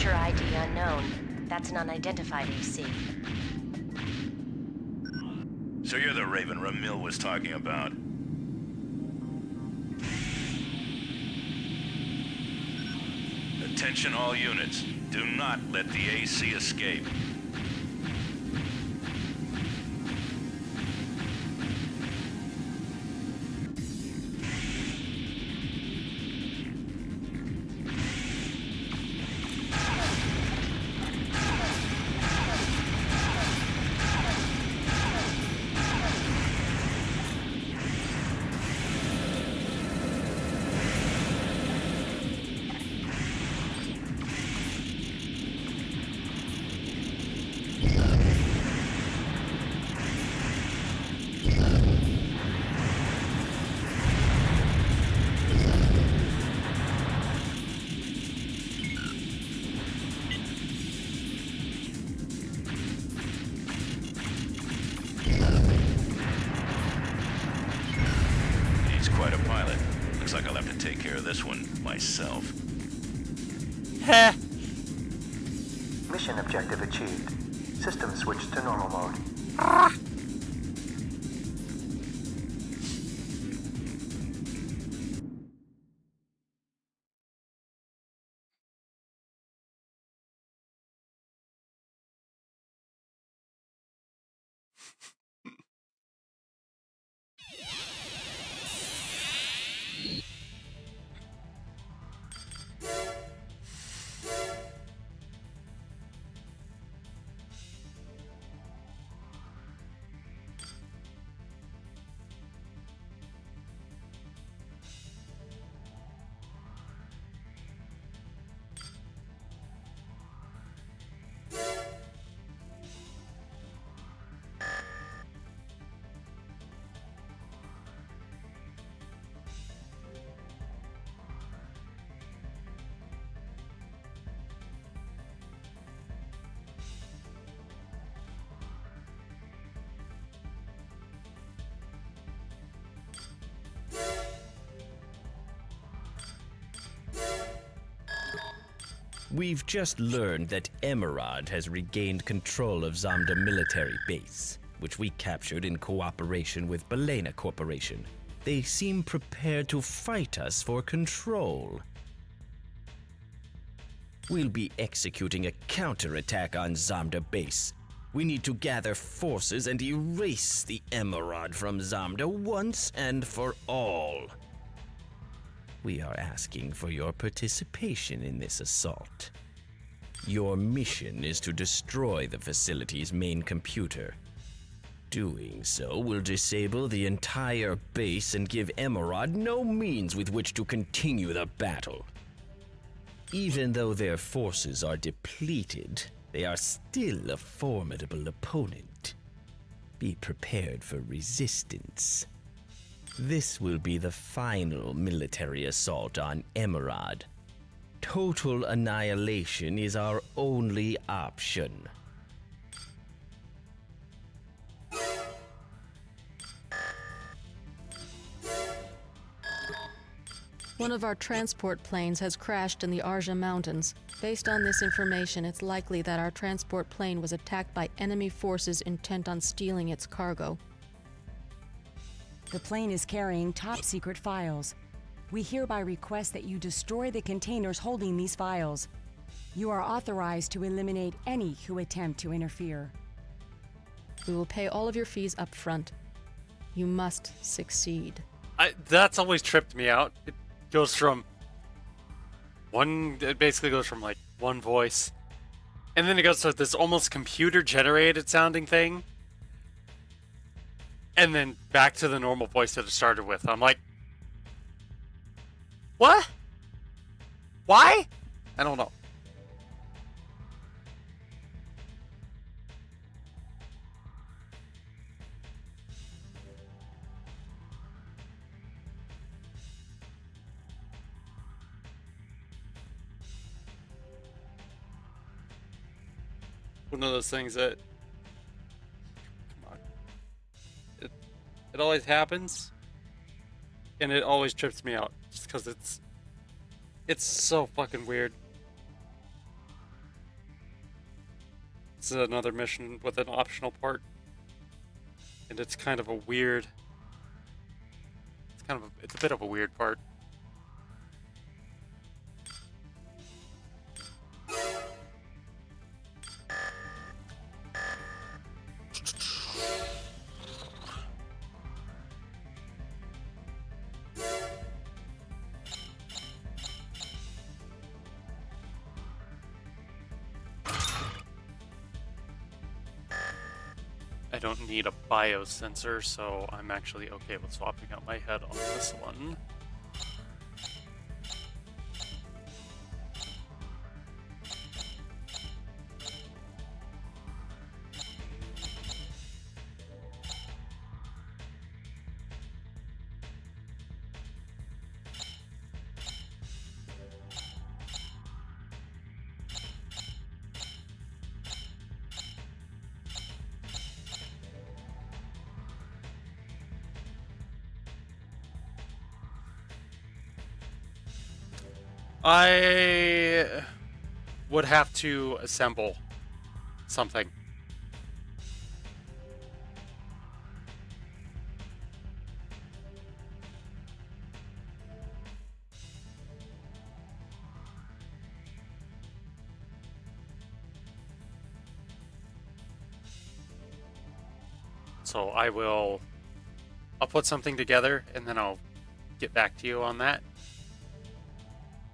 ID unknown. That's an unidentified AC. So you're the Raven Ramil was talking about. Attention all units. Do not let the AC escape. Looks like I'll have to take care of this one myself. Heh. Mission objective achieved. System switched to normal mode. We've just learned that Emerald has regained control of Zamda military base, which we captured in cooperation with Balena Corporation. They seem prepared to fight us for control. We'll be executing a counterattack on Zamda base. We need to gather forces and erase the Emerald from Zamda once and for all. We are asking for your participation in this assault. Your mission is to destroy the facility's main computer. Doing so will disable the entire base and give Emerald no means with which to continue the battle. Even though their forces are depleted, they are still a formidable opponent. Be prepared for resistance. This will be the final military assault on Emerald. Total annihilation is our only option. One of our transport planes has crashed in the Arja Mountains. Based on this information, it's likely that our transport plane was attacked by enemy forces intent on stealing its cargo. The plane is carrying top-secret files. We hereby request that you destroy the containers holding these files. You are authorized to eliminate any who attempt to interfere. We will pay all of your fees up front. You must succeed. That's always tripped me out. It basically goes from like one voice, and then it goes to this almost computer-generated sounding thing, and then back to the normal voice that it started with. I'm like, what? Why? I don't know. One of those things that, come on, it always happens, and it always trips me out, just because it's so fucking weird. This is another mission with an optional part, and it's kind of a weird, it's a bit of a weird part. I don't need a biosensor, so I'm actually okay with swapping out my head on this one. I would have to assemble something. So I'll put something together and then I'll get back to you on that.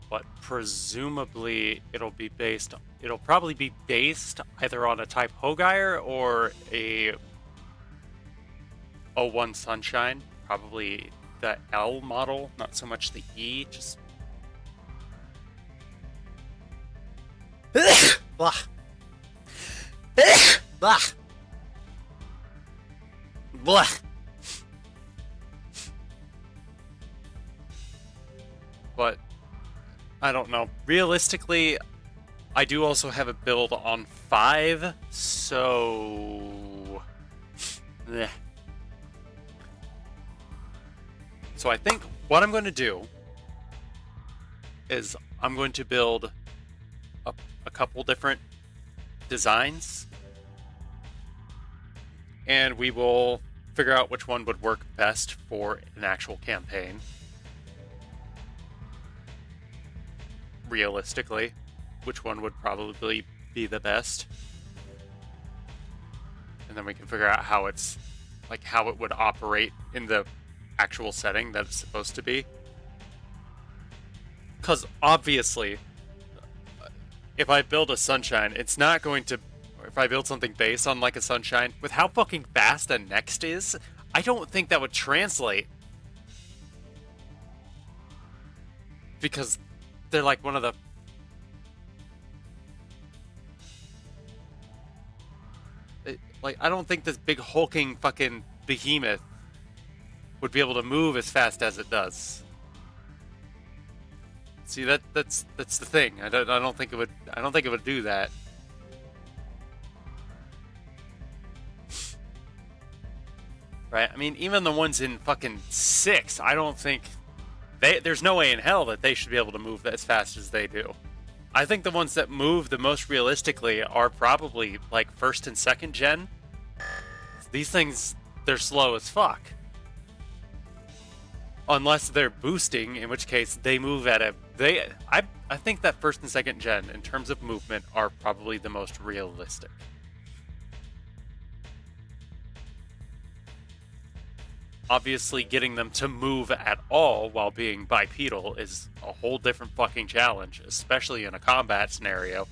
But presumably it'll probably be based either on a type Hogire or a O1 Sunshine. Probably the L model, not so much the E, just blah. Blah. Blah. But I don't know. Realistically, I do also have a build on 5, so bleh. So I think what I'm going to do is I'm going to build a couple different designs, and we will figure out which one would work best for an actual campaign. Realistically, which one would probably be the best, and then we can figure out how it would operate in the actual setting that it's supposed to be. Because obviously, if I build a Sunshine, it's not going to. If I build something based on like a Sunshine, with how fucking fast a Next is, I don't think that would translate. Because they're like one of the... I don't think this big hulking fucking behemoth would be able to move as fast as it does. See, that's the thing. I don't think it would do that. Right? I mean, even the ones in fucking 6, I don't think there's no way in hell that they should be able to move as fast as they do. I think the ones that move the most realistically are probably like 1st and 2nd gen. These things, they're slow as fuck. Unless they're boosting, in which case they move at a... I think that 1st and 2nd gen, in terms of movement, are probably the most realistic. Obviously, getting them to move at all while being bipedal is a whole different fucking challenge, especially in a combat scenario.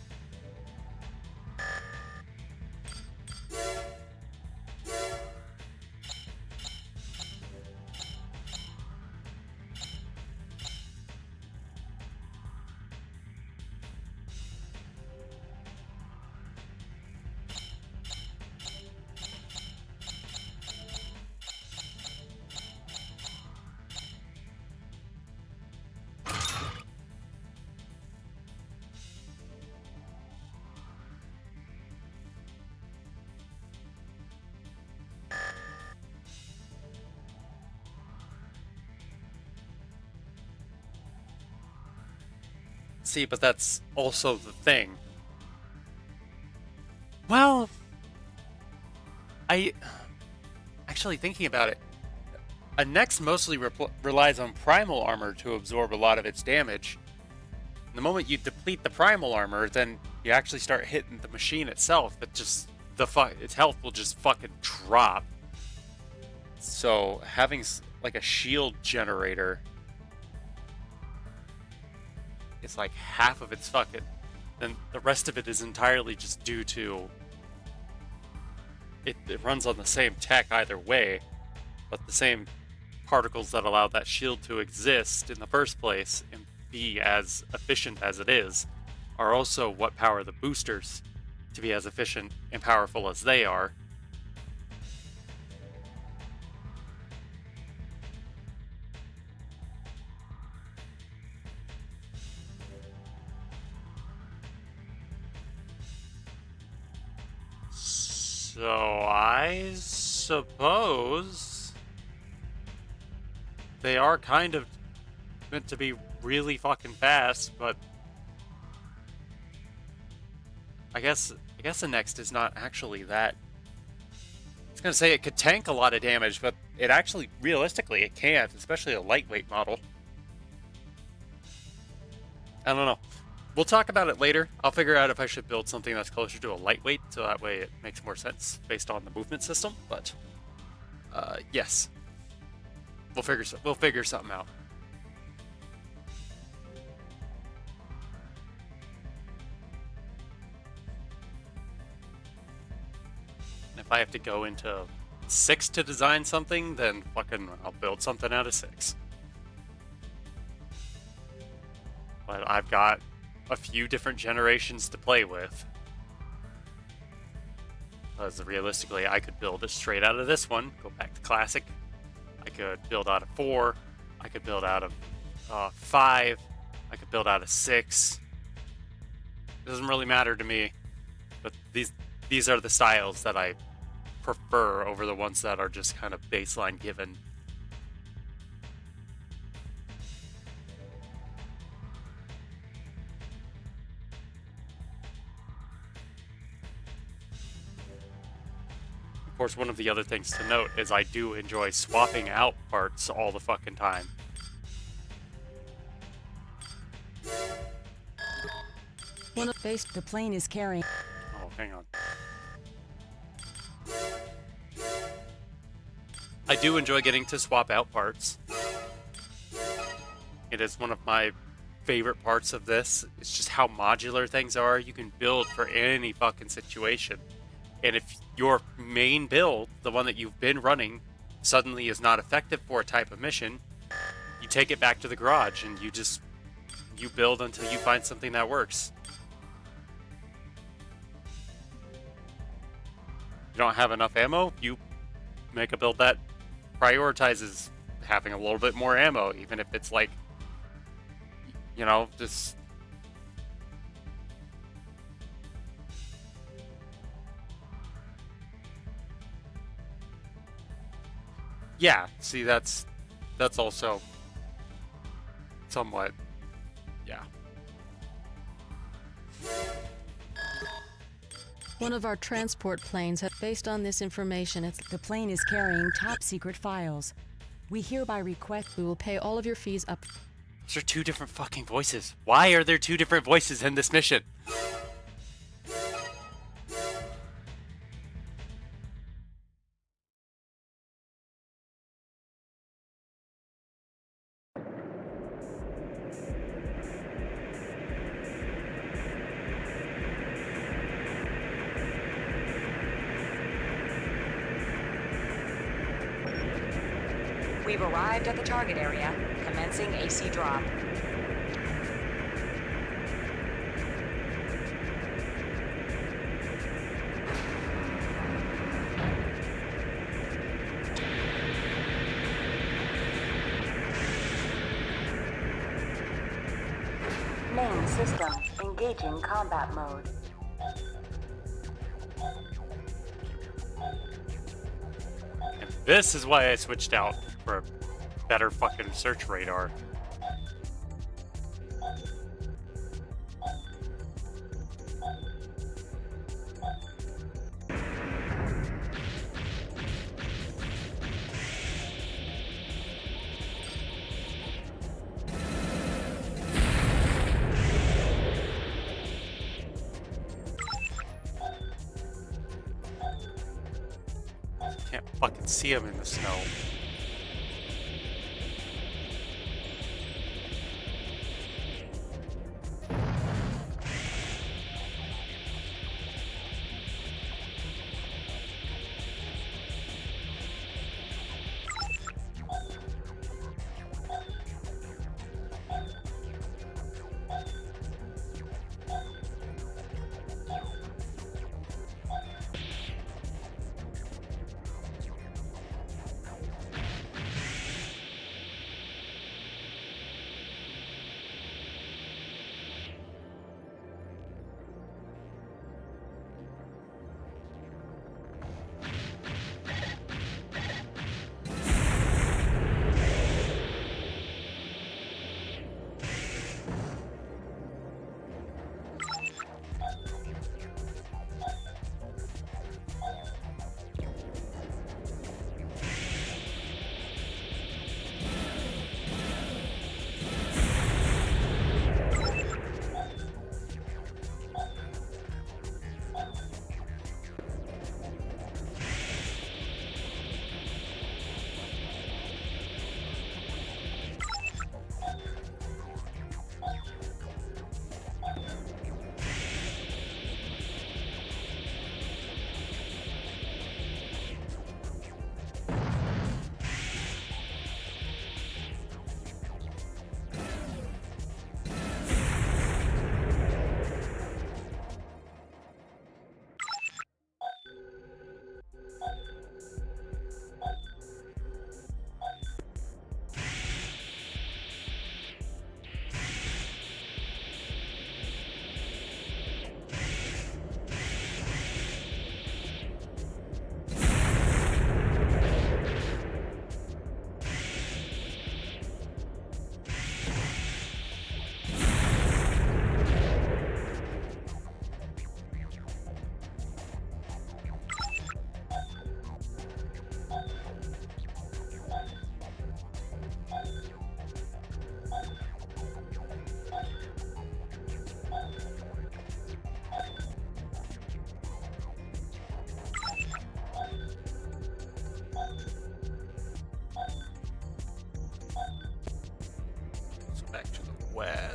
See, but that's also the thing. Well, actually thinking about it, a Next mostly relies on primal armor to absorb a lot of its damage. The moment you deplete the primal armor, then you actually start hitting the machine itself. That just its health will just fucking drop. So having like a shield generator. It's like half of its fucking, then the rest of it is entirely just due to it runs on the same tech either way, but the same particles that allow that shield to exist in the first place and be as efficient as it is are also what power the boosters to be as efficient and powerful as they are. So I suppose they are kind of meant to be really fucking fast, but I guess the next is not actually that. I was gonna say it could tank a lot of damage, but it actually, realistically, it can't, especially a lightweight model. I don't know. We'll talk about it later. I'll figure out if I should build something that's closer to a lightweight, so that way it makes more sense based on the movement system. But yes, we'll figure something out. And if I have to go into 6 to design something, then fucking I'll build something out of 6. But I've got a few different generations to play with. Because realistically, I could build it straight out of this one, go back to Classic. I could build out of 4. I could build out of 5. I could build out of 6. It doesn't really matter to me. But these are the styles that I prefer over the ones that are just kind of baseline given. Of course, one of the other things to note is I do enjoy swapping out parts all the fucking time. One of the plane is carrying. Oh, hang on. I do enjoy getting to swap out parts. It is one of my favorite parts of this. It's just how modular things are. You can build for any fucking situation. And if your main build, the one that you've been running, suddenly is not effective for a type of mission, you take it back to the garage and you build until you find something that works. You don't have enough ammo, you make a build that prioritizes having a little bit more ammo, even if it's like, you know, just... Yeah, see, that's also somewhat, yeah. One of our transport planes has, based on this information, the plane is carrying top secret files. We hereby request we will pay all of your fees up. Those are 2 different fucking voices. Why are there 2 different voices in this mission? We've arrived at the target area, commencing AC drop. Main system engaging combat mode. And this is why I switched out for a better fucking search radar. Can't fucking see him in the snow.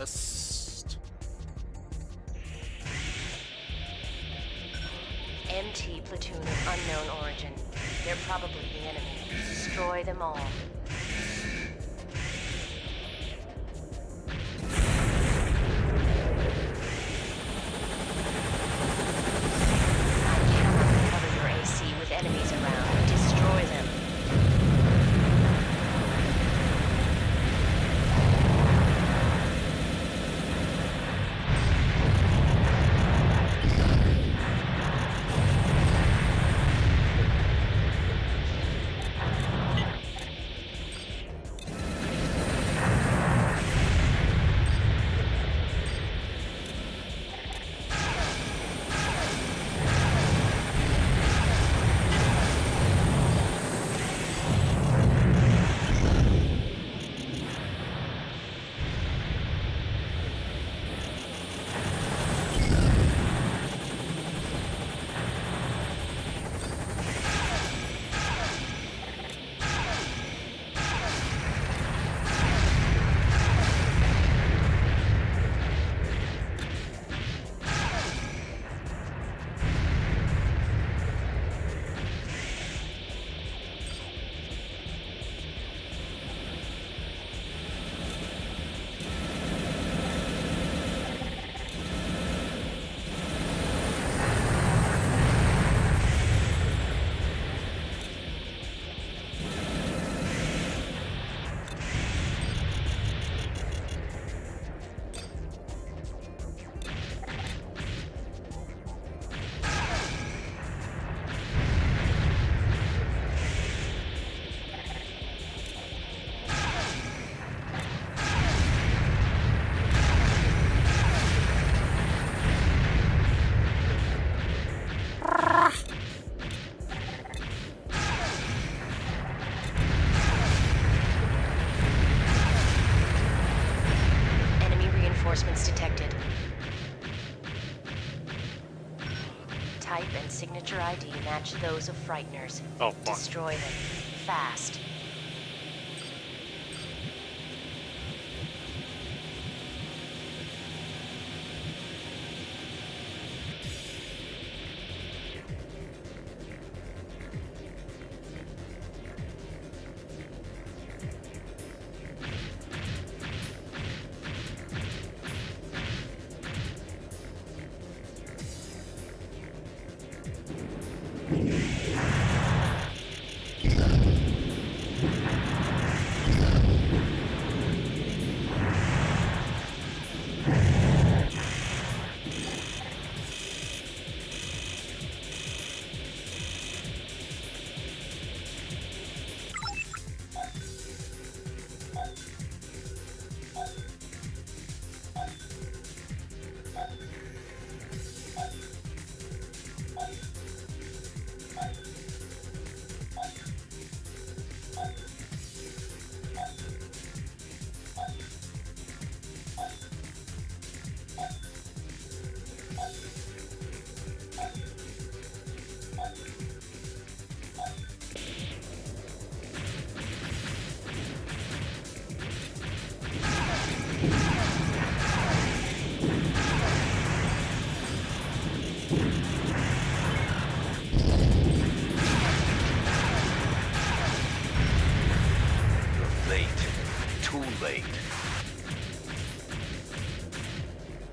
chest. MT platoon of unknown origin. They're probably the enemy. Destroy them all. Cover your AC with enemies around. Destroy them. Reinforcements detected. Type and signature ID match those of Frighteners. Oh, fuck. Destroy them. Fast.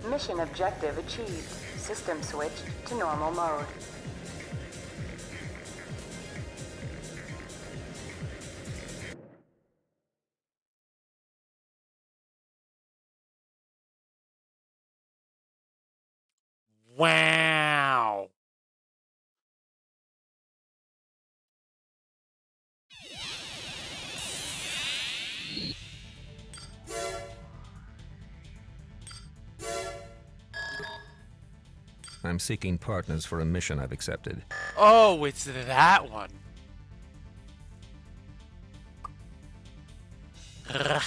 Mission objective achieved. System switched to normal mode. Wow. I'm seeking partners for a mission I've accepted. Oh, it's that one. Ugh.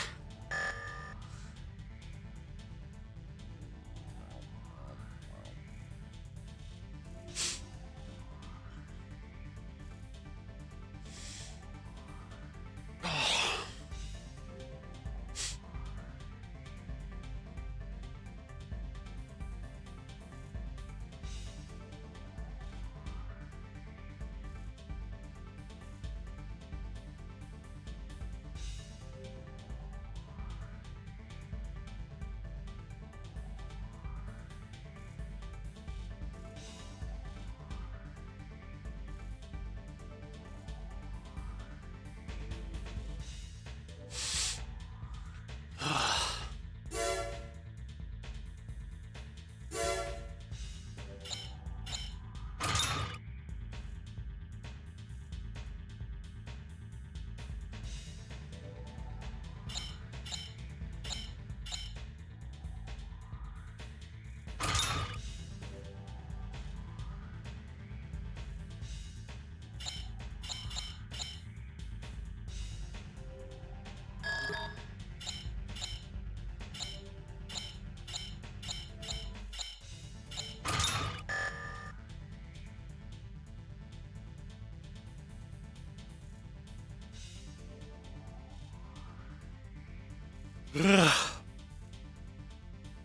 I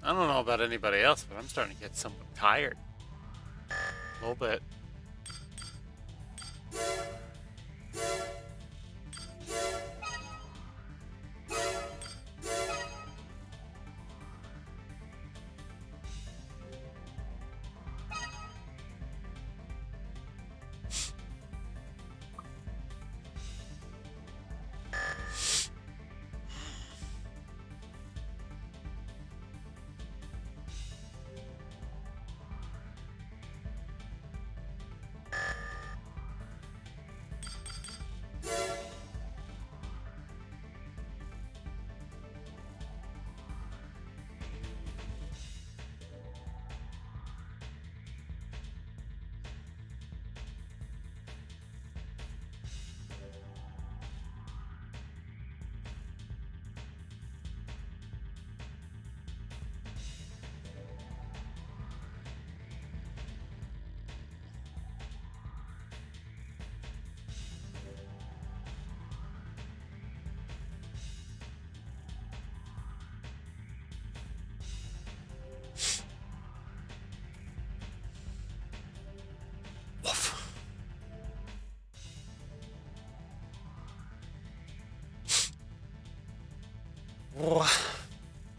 don't know about anybody else, but I'm starting to get somewhat tired. A little bit.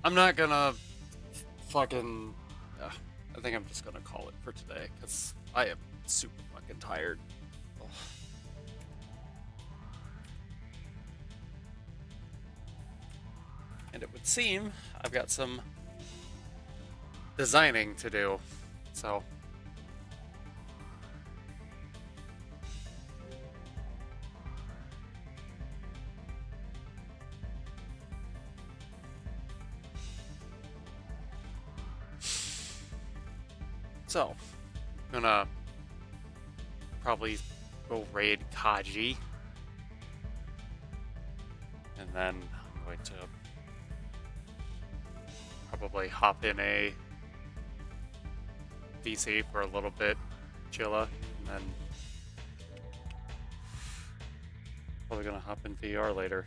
I'm not gonna fucking... I think I'm just gonna call it for today, because I am super fucking tired. Ugh. And it would seem I've got some designing to do, so... So, I'm gonna probably go raid Kaji. And then I'm going to probably hop in a VC for a little bit, chilla, and then probably gonna hop in VR later.